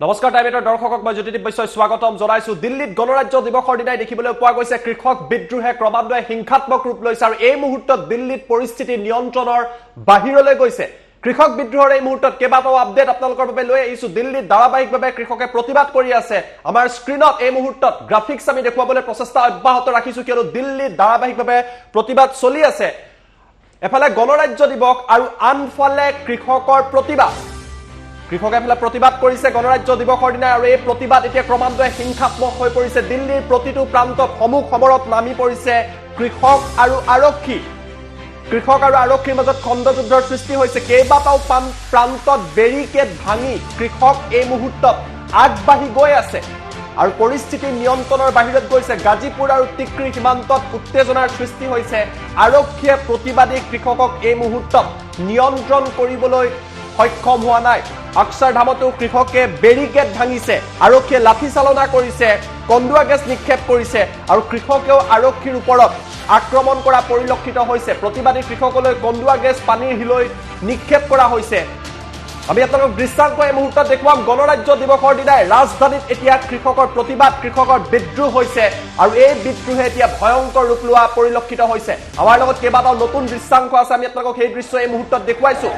নমস্কাৰ টাইমেটৰ দৰ্শকক মই জ্যোতিদীপ বৈশ্যই স্বাগতম জনাইছো। দিল্লীত গণৰাজ্য দিৱসৰ দিনাই দেখিবলৈ পোৱা গৈছে কৃষক বিদ্ৰোহে ক্ৰমান্বয়ে হিংসাত্মক ৰূপ লৈছে আৰু এই মুহূৰ্তত দিল্লীত পৰিস্থিতি নিয়ন্ত্ৰণৰ বাহিৰলৈ গৈছে। কৃষক বিদ্ৰোহৰ এই মুহূৰ্তত কেইবাটাও আপডেট আপোনালোকৰ বাবে লৈ আহিছো। দিল্লীত ধাৰাবাহিকভাৱে কৃষকে প্ৰতিবাদ কৰি আছে। আমাৰ স্ক্ৰীনত এই মুহূৰ্তত গ্ৰাফিক্স আমি দেখুৱাবলৈ প্ৰচেষ্টা অব্যাহত ৰাখিছো, কিয়নো দিল্লীত ধাৰাবাহিকভাৱে প্ৰতিবাদ চলি আছে। এফালে গণৰাজ্য দিৱস আৰু আনফালে কৃষকৰ প্ৰতিবাদ। কৃষকে এফালে প্ৰতিবাদ কৰিছে গণৰাজ্য দিৱসৰ দিনা আৰু এই প্ৰতিবাদ এতিয়া ক্ৰমান্বয়ে হিংসাত্মক হৈ পৰিছে। দিল্লীৰ প্ৰতিটো প্ৰান্তত সমূহ সমৰত নামি পৰিছে কৃষক আৰু আৰক্ষী। কৃষক আৰু আৰক্ষীৰ মাজত খণ্ডযুদ্ধৰ সৃষ্টি হৈছে। কেইবাটাও প্ৰান্তত বেৰিকেড ভাঙি কৃষক এই মুহূৰ্তত আগবাঢ়ি গৈ আছে আৰু পৰিস্থিতি নিয়ন্ত্ৰণৰ বাহিৰত গৈছে। গাজীপুৰ আৰু টিকৰি সীমান্তত উত্তেজনাৰ সৃষ্টি হৈছে। আৰক্ষীয়ে প্ৰতিবাদী কৃষকক এই মুহূৰ্তত নিয়ন্ত্ৰণ কৰিবলৈ সক্ষম হোৱা নাই। অক্ষৰধামতো কৃষকে বেৰিকেড ভাঙিছে, আৰক্ষীয়ে লাঠি চালনা কৰিছে, কন্দুৱা গেছ নিক্ষেপ কৰিছে আৰু কৃষকেও আৰক্ষীৰ ওপৰত আক্ৰমণ কৰা পৰিলক্ষিত হৈছে। প্ৰতিবাদী কৃষকলৈ কন্দুৱা গেছ পানীৰ হিলৈ নিক্ষেপ কৰা হৈছে। আমি আপোনালোকক দৃশ্যাংক এই মুহূৰ্তত দেখুৱাম। গণৰাজ্য দিৱসৰ দিনাই ৰাজধানীত এতিয়া কৃষকৰ প্ৰতিবাদ, কৃষকৰ বিদ্ৰোহ হৈছে আৰু এই বিদ্ৰোহে এতিয়া ভয়ংকৰ ৰূপ লোৱা পৰিলক্ষিত হৈছে। আমাৰ লগত কেইবাটাও নতুন দৃশ্যাংক আছে, আমি আপোনালোকক সেই দৃশ্য এই মুহূৰ্তত দেখুৱাইছো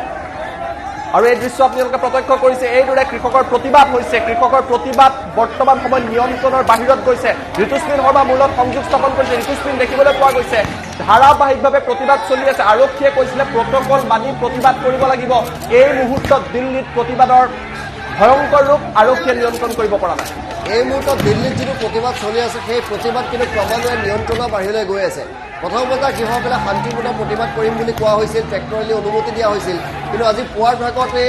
আৰু এই দৃশ্য আপোনালোকে প্ৰত্যক্ষ কৰিছে। এইদৰে কৃষকৰ প্ৰতিবাদ হৈছে। কৃষকৰ প্ৰতিবাদ বৰ্তমান সময়ত নিয়ন্ত্ৰণৰ বাহিৰত গৈছে। ঋতুস্মিন শৰ্মা মূলত সংযোগ স্থাপন কৰিছে। ঋতুস্মিন দেখিবলৈ পোৱা গৈছে ধাৰাবাহিকভাৱে প্ৰতিবাদ চলি আছে। আৰক্ষীয়ে কৈছিলে প্ৰটকল মানি প্ৰতিবাদ কৰিব লাগিব। এই মুহূৰ্তত দিল্লীত প্ৰতিবাদৰ ভয়ংকৰ ৰূপ আৰক্ষীয়ে নিয়ন্ত্ৰণ কৰিব পৰা নাই। এই মুহূৰ্তত দিল্লীত যিটো প্ৰতিবাদ চলি আছে সেই প্ৰতিবাদ কিন্তু ক্ৰমান্বয়ে নিয়ন্ত্ৰণৰ বাহিৰলৈ গৈ আছে। প্ৰথম কথা কৃষকসকলে শান্তিপূৰ্ণ প্ৰতিবাদ কৰিম বুলি কোৱা হৈছিল, ট্ৰেক্টৰেলি অনুমতি দিয়া হৈছিল, কিন্তু আজি পুৱাৰ ভাগতে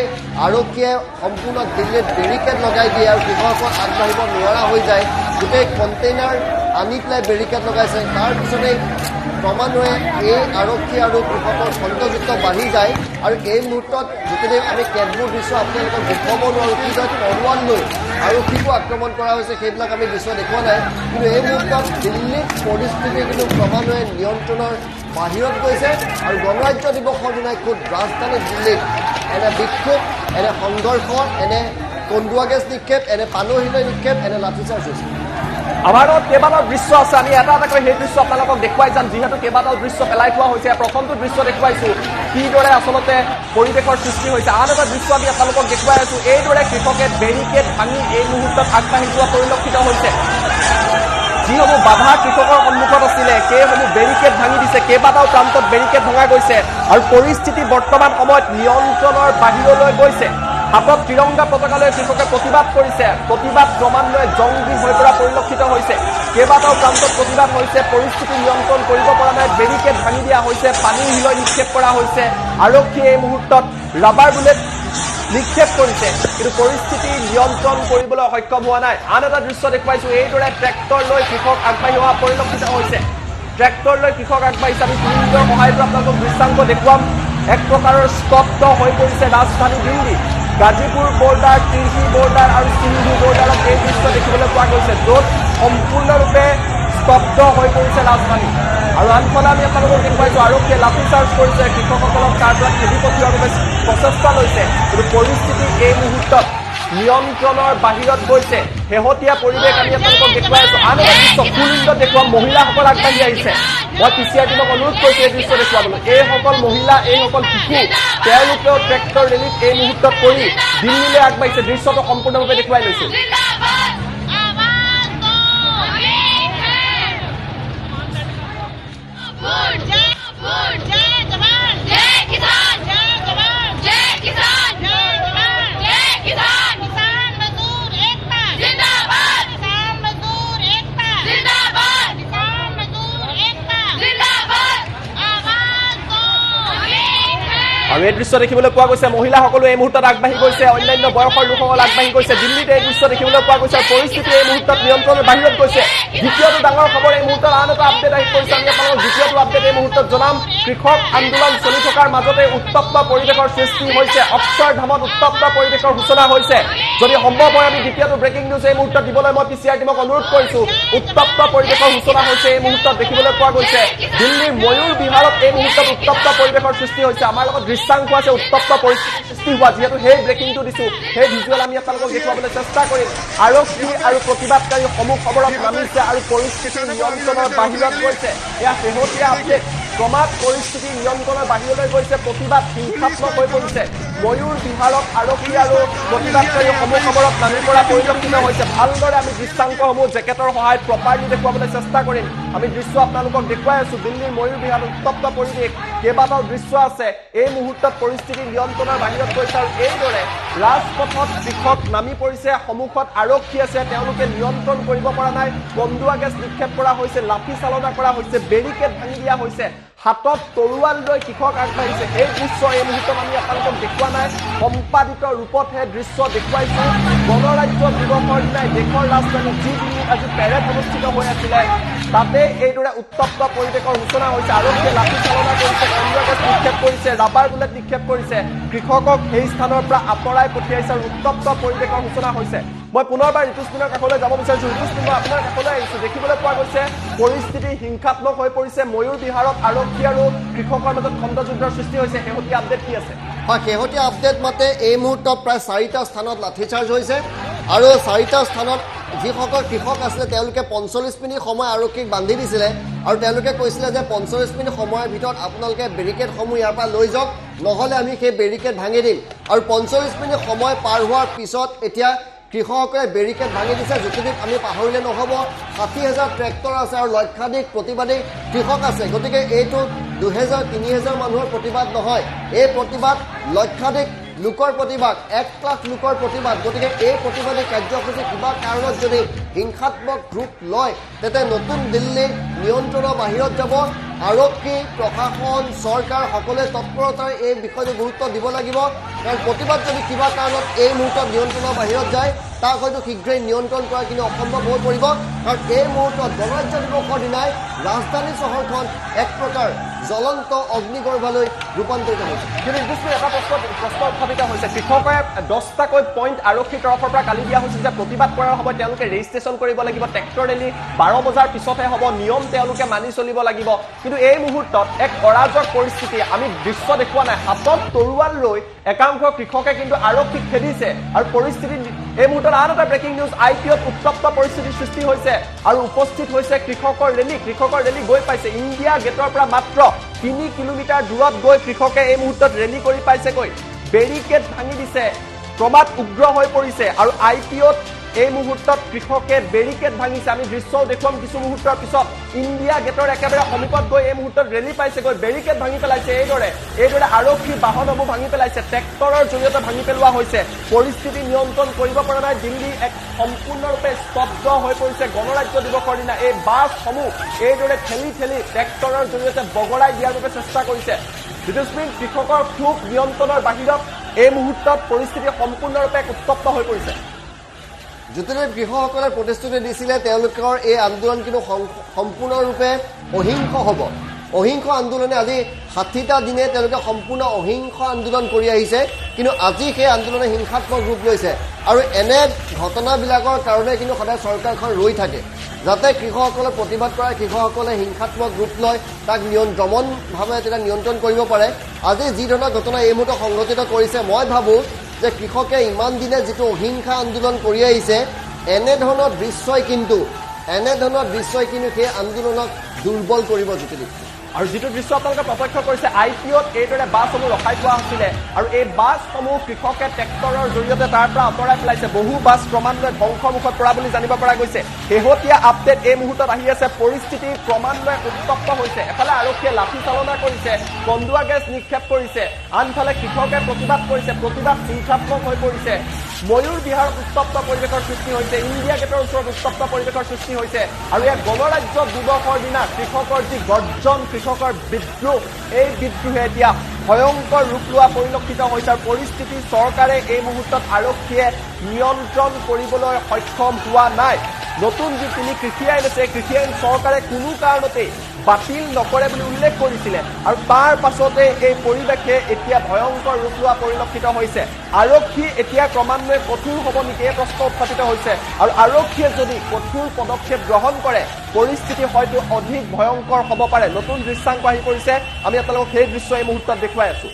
আৰক্ষীয়ে সম্পূৰ্ণ দিল্লীত বেৰিকেড লগাই দিয়ে আৰু কৃষকসকল আগবাঢ়িব নোৱাৰা হৈ যায়। গোটেই কণ্টেইনাৰ আনি পেলাই বেৰিকেড লগাইছে। তাৰপিছতেই ক্ৰমান্বয়ে এই আৰক্ষী আৰু কৃষকৰ খণ্ডযুদ্ধ বাঢ়ি যায় আৰু এই মুহূৰ্তত যিখিনি আমি কেতবোৰ দৃশ্য আপোনালোকক দেখুৱাব নোৱাৰোঁ, কিদৰে তৰোৱাল লৈ আৰক্ষীকো আক্ৰমণ কৰা হৈছে সেইবিলাক আমি দৃশ্য দেখুওৱা নাই। কিন্তু এই মুহূৰ্তত দিল্লীত পৰিস্থিতি কিন্তু ক্ৰমান্বয়ে নিয়ন্ত্ৰণৰ বাহিৰত গৈছে আৰু গণৰাজ্য দিৱসৰ দিনাই খুব ৰাজধানী দিল্লীত এনে বিক্ষোভ, এনে সংঘৰ্ষ, এনে কন্দুৱা গেছ নিক্ষেপ, এনে পানৰ হিলৈ নিক্ষেপ, এনে লাঠিচাৰ্জ হৈছে। আমাৰ লগত কেইবাটাও দৃশ্য আছে, আমি এটা এটাকৈ সেই দৃশ্য আপোনালোকক দেখুৱাই যাম। যিহেতু কেইবাটাও দৃশ্য পেলাই থোৱা হৈছে, প্ৰথমটো দৃশ্য দেখুৱাইছো কিদৰে আচলতে পৰিৱেশৰ সৃষ্টি হৈছে। আন এটা দৃশ্য আমি আপোনালোকক দেখুৱাই আছো। এইদৰে কৃষকে বেৰিকেড ভাঙি এই মুহূৰ্তত আগবাঢ়ি যোৱা পৰিলক্ষিত হৈছে। যিসমূহ বাধা কৃষকৰ সন্মুখত আছিলে সেইসমূহ বেৰিকেড ভাঙি দিছে। কেইবাটাও প্ৰান্তত বেৰিকেড ভঙা গৈছে আৰু পৰিস্থিতি বৰ্তমান সময়ত নিয়ন্ত্ৰণৰ বাহিৰলৈ গৈছে। হাতত তিৰংগা পতাকা লৈ কৃষকে প্ৰতিবাদ কৰিছে। প্ৰতিবাদ ক্ৰমান্বয়ে জংগী হৈ পৰা পৰিলক্ষিত হৈছে। কেইবাটাও প্ৰান্তত প্ৰতিবাদ হৈছে। পৰিস্থিতি নিয়ন্ত্ৰণ কৰিব পৰা নাই। বেৰিকেড ভাঙি দিয়া হৈছে, পানীৰ হিলৈ নিক্ষেপ কৰা হৈছে। আৰক্ষীয়ে এই মুহূৰ্তত ৰাবাৰ বুলেট নিক্ষেপ কৰিছে, কিন্তু পৰিস্থিতি নিয়ন্ত্ৰণ কৰিবলৈ সক্ষম হোৱা নাই। আন এটা দৃশ্য দেখুৱাইছো। এইদৰে ট্ৰেক্টৰ লৈ কৃষক আগবাঢ়ি অহা পৰিলক্ষিত হৈছে। ট্ৰেক্টৰ লৈ কৃষক আগবাঢ়িছে। আমি তুলিৰ সহায়ত আপোনালোকক দৃশ্যাংক দেখুৱাম। এক প্ৰকাৰৰ স্তব্ধ হৈ পৰিছে ৰাজধানী দিল্লী। গাজীপুৰ বৰ্ডাৰ, তিৰ্হি বৰ্ডাৰ আৰু সিন্ধু বৰ্ডাৰত এই দৃশ্য দেখিবলৈ পোৱা গৈছে, য'ত সম্পূৰ্ণৰূপে স্তব্ধ হৈ পৰিছে ৰাজধানী। আৰু আনফালে আমি আপোনালোকক দেখুৱাইছো আৰক্ষীয়ে লাঠিচাৰ্জ কৰিছে, কৃষকসকলক তাৰ পৰা খেদি পঠিওৱাৰ বাবে প্ৰচেষ্টা লৈছে, কিন্তু পৰিস্থিতি এই মুহূৰ্তত নিয়ন্ত্ৰণৰ বাহিৰত গৈছে। শেহতীয়া পৰিৱেশ আমি আপোনালোকক দেখুৱাই আছো। আন এটা দৃশ্য কুলিন্দত দেখুৱাম। মহিলাসকল আগবাঢ়ি আহিছে। মই পিচিআৰ টিমক অনুৰোধ কৰিছো এই দৃশ্য দেখুৱাবলৈ। এইসকল মহিলা, এইসকল শিশু, তেওঁলোকেও ট্ৰেক্টৰ ৰেলীত এই মুহূৰ্তত কৰি দিল্লীলৈ আগবাঢ়িছে। দৃশ্যটো সম্পূৰ্ণৰূপে দেখুৱাই লৈছো। আৰু এই দৃশ্য দেখিবলৈ পোৱা গৈছে। মহিলাসকলো এই মুহূৰ্তত আগবাঢ়ি গৈছে, অন্যান্য বয়সৰ লোকসকল আগবাঢ়ি গৈছে। দিল্লীত এই দৃশ্য দেখিবলৈ পোৱা গৈছে। পৰিস্থিতি এই মুহূৰ্তত নিয়ন্ত্ৰণৰ বাহিৰত গৈছে। দ্বিতীয়টো ডাঙৰ খবৰ এই মুহূৰ্তত আন এটা আপডেট আহি পৰিছে। আমি আপোনালোকক দ্বিতীয়টো আপডেট এই মুহূৰ্তত জনাম। কৃষক আন্দোলন চলি থকাৰ মাজতে উত্তপ্ত পৰিৱেশৰ সৃষ্টি হৈছে। অক্ষৰধামত উত্তপ্ত পৰিৱেশৰ সূচনা হৈছে। যদি সম্ভৱ হয় আমি দ্বিতীয়টো ব্ৰেকিং নিউজ এই মুহূৰ্তত দিবলৈ মই পিচিআৰ টিমক অনুৰোধ কৰিছো। উত্তপ্ত পৰিৱেশৰ সূচনা হৈছে এই মুহূৰ্তত দেখিবলৈ পোৱা গৈছে। দিল্লীৰ ময়ূৰ বিহাৰত এই মুহূৰ্তত উত্তপ্ত পৰিৱেশৰ সৃষ্টি হৈছে। আমাৰ লগত দৃশ্য দৃশ্যাংশ আছে উত্তপ্ত পৰিস্থিতি হোৱা যিহেতু সেই ব্ৰেকিংটো দিছো সেই ভিজুৱেল আমি আপোনালোকক দেখুৱাবলৈ চেষ্টা কৰিম আৰক্ষী আৰু প্ৰতিবাদকাৰী সমূহ খবৰত নামিছে আৰু পৰিস্থিতি নিয়ন্ত্ৰণৰ বাহিৰত গৈছে এয়া শেহতীয়া আপডেট ক্ৰমাৎ পৰিস্থিতি নিয়ন্ত্ৰণৰ বাহিৰলৈ গৈছে প্ৰতিবাদ হিংসাত্মক হৈ পৰিছে ময়ূৰ বিহাৰত আৰক্ষী আৰু প্ৰতিবাদকাৰী সমূহ খবৰত নামি পৰা পৰিলক্ষিত হৈছে ভালদৰে আমি দৃশ্যাংশসমূহ জেকেটৰ সহায়ত প্ৰপাৰলি দেখুৱাবলৈ চেষ্টা কৰিম আমি দৃশ্য আপোনালোকক দেখুৱাই আছো দিল্লীৰ ময়ূৰ বিহাৰত উত্তপ্ত পৰিৱেশ কেইবাটাও দৃশ্য আছে এই মুহূৰ্তত পৰিস্থিতি নিয়ন্ত্ৰণৰ বাহিৰত গৈছে আৰু এইদৰে ৰাজপথত কৃষক নামি পৰিছে সন্মুখত আৰক্ষী আছে তেওঁলোকে নিয়ন্ত্ৰণ কৰিব পৰা নাই বন্দুক গেছ নিক্ষেপ কৰা হৈছে লাঠি চালনা কৰা হৈছে বেৰিকেড ভাঙি দিয়া হৈছে হাতত তৰোৱাল লৈ কৃষক আগবাঢ়িছে এই দৃশ্য এই মুহূৰ্তত আমি আপোনালোকক দেখুৱা নাই সম্পাদিত ৰূপতহে দৃশ্য দেখুৱাইছো গণৰাজ্য দিৱসৰ দিনাই দেশৰ ৰাজধানী যি দিল্লীত আজি পেৰেড অনুষ্ঠিত হৈ আছিলে তাতে এইদৰে উত্তপ্ত পৰিৱেশৰ সূচনা হৈছে আৰক্ষীয়ে লাঠি চালনা কৰিছে বন্দুক গেছ নিক্ষেপ কৰিছে ৰাবাৰ বুলেট নিক্ষেপ কৰিছে কৃষকক সেই স্থানৰ পৰা আঁতৰাই পঠিয়াইছে আৰু উত্তপ্ত পৰিৱেশৰ সূচনা হৈছে মই পুনৰবাৰ ঋতুস্মিনৰ কাষলৈ যাব বিচাৰিছো ঋতুস্মিন মই আপোনাৰ কাষলৈ আহিছো দেখিবলৈ পোৱা গৈছে পৰিস্থিতি হিংসাত্মক হৈ পৰিছে ময়ূৰ বিহাৰত আৰক্ষী আৰু কৃষকৰ মাজত খণ্ডযুদ্ধৰ সৃষ্টি হৈছে শেহতীয়া আপডেট কি আছে হয় শেহতীয়া আপডেট মতে এই মুহূৰ্তত প্ৰায় 4টা স্থানত লাঠিচাৰ্জ হৈছে আৰু 4টা স্থানত যিসকল কৃষক আছিলে তেওঁলোকে 45 মিনিট সময় আৰক্ষীক বান্ধি দিছিলে আৰু তেওঁলোকে কৈছিলে যে 45 মিনিট সময়ৰ ভিতৰত আপোনালোকে বেৰিকেডসমূহ ইয়াৰ পৰা লৈ যাওক নহ'লে আমি সেই বেৰিকেড ভাঙি দিম আৰু 45 মিনিট সময় পাৰ হোৱাৰ পিছত এতিয়া কৃষকসকলে বেৰিকেড ভাঙি দিছে জ্যোতিদীপ আমি পাহৰিলে নহ'ব 60,000 ট্ৰেক্টৰ আছে আৰু লক্ষাধিক প্ৰতিবাদী কৃষক আছে গতিকে এইটো 2,000-3,000 মানুহৰ প্ৰতিবাদ নহয় এই প্ৰতিবাদ লক্ষাধিক লোকৰ প্ৰতিবাদ 1 লাখ লোকৰ প্ৰতিবাদ গতিকে এই প্ৰতিবাদী কাৰ্যসূচী কিবা কাৰণত যদি হিংসাত্মক ৰূপ লয় তেতে নতুন দিল্লী নিয়ন্ত্ৰণৰ বাহিৰত যাব আৰক্ষী প্ৰশাসন চৰকাৰ সকলোৱে তৎপৰতাৰে এই বিষয়টো গুৰুত্ব দিব লাগিব কাৰণ প্ৰতিবাদ যদি কিবা কাৰণত এই মুহূৰ্তত নিয়ন্ত্ৰণৰ বাহিৰত যায় তাক হয়তো শীঘ্ৰেই নিয়ন্ত্ৰণ কৰা কিন্তু অসম্ভৱ হৈ পৰিব কাৰণ এই মুহূৰ্তত গণৰাজ্য দিৱসৰ দিনাই ৰাজধানী চহৰখন এক প্ৰকাৰ জ্বলন্ত অগ্নিগৰ্ভলৈ ৰূপান্তৰিত হৈছে কিন্তু ঋতুস্মিন এটা প্ৰশ্ন উত্থাপিত হৈছে কৃষকে 10টাকৈ পইণ্ট আৰক্ষীৰ তৰফৰ পৰা কালি দিয়া হৈছে যে প্ৰতিবাদ কৰাৰ সময়ত তেওঁলোকে ৰেজিষ্ট্ৰেশ্যন কৰিব লাগিব ট্ৰেক্টৰ ৰেলী 12 বজাৰ পিছতহে হ'ব নিয়ম তেওঁলোকে মানি চলিব লাগিব কিন্তু এই মুহূৰ্তত এক অৰাজক পৰিস্থিতি আমি দৃশ্য দেখুৱা নাই হাতত তৰোৱাল লৈ একাংশ কৃষকে কিন্তু আৰক্ষীক খেদিছে আৰু পৰিস্থিতি এই মুহূৰ্তত আন এটা ব্ৰেকিং নিউজ IPOত উত্তপ্ত পৰিস্থিতিৰ সৃষ্টি হৈছে আৰু উপস্থিত হৈছে কৃষকৰ ৰেলী গৈ পাইছে ইণ্ডিয়া গেটৰ পৰা মাত্ৰ 3 কিলোমিটাৰ দূৰত গৈ কৃষকে এই মুহূৰ্তত ৰেলী কৰি পাইছেগৈ বেৰিকেড ভাঙি দিছে ক্ৰমাৎ উগ্ৰ হৈ পৰিছে আৰু IPOত এই মুহূৰ্তত কৃষকে বেৰিকেড ভাঙিছে আমি দৃশ্যও দেখুৱাম কিছু মুহূৰ্তৰ পিছত ইণ্ডিয়া গেটৰ একেবাৰে সমীপত গৈ এই মুহূৰ্তত ৰেলী পাইছেগৈ বেৰিকেড ভাঙি পেলাইছে এইদৰে আৰক্ষী বাহনসমূহ ভাঙি পেলাইছে ট্ৰেক্টৰৰ জৰিয়তে ভাঙি পেলোৱা হৈছে পৰিস্থিতি নিয়ন্ত্ৰণ কৰিব পৰা নাই দিল্লী এক সম্পূৰ্ণৰূপে স্তব্ধ হৈ পৰিছে গণৰাজ্য দিৱসৰ দিনা এই বাছসমূহ এইদৰে ঠেলি ট্ৰেক্টৰৰ জৰিয়তে বগৰাই দিয়াৰ বাবে চেষ্টা কৰিছে ঋতুস্মিন কৃষকৰ ক্ষোভ নিয়ন্ত্ৰণৰ বাহিৰত এই মুহূৰ্তত পৰিস্থিতি সম্পূৰ্ণৰূপে উত্তপ্ত হৈ পৰিছে জ্যোতিদীপ কৃষকসকলে প্ৰতিশ্ৰুতি দিছিলে তেওঁলোকৰ এই আন্দোলন কিন্তু সম্পূৰ্ণৰূপে অহিংস হ'ব অহিংস আন্দোলনে আজি 60টা দিনে তেওঁলোকে সম্পূৰ্ণ অহিংস আন্দোলন কৰি আহিছে কিন্তু আজি সেই আন্দোলনে হিংসাত্মক ৰূপ লৈছে আৰু এনে ঘটনাবিলাকৰ কাৰণে কিন্তু সদায় চৰকাৰখন ৰৈ থাকে যাতে কৃষকসকলে প্ৰতিবাদ কৰা কৃষকসকলে হিংসাত্মক ৰূপ লয় তাক দমনভাৱে তেতিয়া নিয়ন্ত্ৰণ কৰিব পাৰে আজি যি ধৰণৰ ঘটনা এই মুহূৰ্তত সংঘটিত কৰিছে মই ভাবোঁ যে কৃষকে ইমান দিনে যিটো অহিংসা আন্দোলন কৰি আহিছে এনেধৰণৰ দৃশ্যই কিন্তু সেই আন্দোলনক দুৰ্বল কৰিব জ্যোতিদীপ আৰু যিটো দৃশ্য আপোনালোকে প্ৰত্যক্ষ কৰিছে IPOত এইদৰে বাছসমূহ ৰখাই থোৱা হৈছিলে আৰু এই বাছসমূহ কৃষকে ট্ৰেক্টৰৰ জৰিয়তে তাৰ পৰা আঁতৰাই পেলাইছে বহু বাছ ক্ৰমান্বয়ে ধ্বংসমুখত পৰা বুলি জানিব পৰা গৈছে শেহতীয়া আপডেট এই মুহূৰ্তত আহি আছে পৰিস্থিতি ক্ৰমান্বয়ে উত্তপ্ত হৈছে এফালে আৰক্ষীয়ে লাঠি চালনা কৰিছে বন্দুক গেছ নিক্ষেপ কৰিছে আনফালে কৃষকে প্ৰতিবাদ কৰিছে প্ৰতিবাদ হিংসাত্মক হৈ পৰিছে ময়ূৰ বিহাৰত উত্তপ্ত পৰিৱেশৰ সৃষ্টি হৈছে ইণ্ডিয়া গেটৰ ওচৰত উত্তপ্ত পৰিৱেশৰ সৃষ্টি হৈছে আৰু এই গণৰাজ্য দিৱসৰ দিনা কৃষকৰ যি গৰ্জন কৃষকৰ বিদ্ৰোহ এই বিদ্ৰোহে এতিয়া ভয়ংকৰ ৰূপ লোৱা পৰিলক্ষিত হৈছে আৰু পৰিস্থিতি চৰকাৰে এই মুহূৰ্তত আৰক্ষীয়ে নিয়ন্ত্ৰণ কৰিবলৈ সক্ষম হোৱা নাই নতুন যি তিনি কৃষি আইন আছে কৃষি আইন চৰকাৰে কোনো কাৰণতেই বাতিল নকৰে বুলি উল্লেখ কৰিছিলে আৰু তাৰ পাছতে এই পৰিৱেশে এতিয়া ভয়ংকৰ ৰূপ লোৱা পৰিলক্ষিত হৈছে আৰক্ষী এতিয়া ক্ৰমান্বয়ে কঠোৰ হ'ব নেকি এই প্ৰশ্ন উত্থাপিত হৈছে আৰু আৰক্ষীয়ে যদি কঠোৰ পদক্ষেপ গ্ৰহণ কৰে পৰিস্থিতি হয়তো অধিক ভয়ংকৰ হ'ব পাৰে নতুন দৃশ্যাংশ আহি পৰিছে আমি আপোনালোকক সেই দৃশ্য এই মুহূৰ্তত দেখুৱাই আছো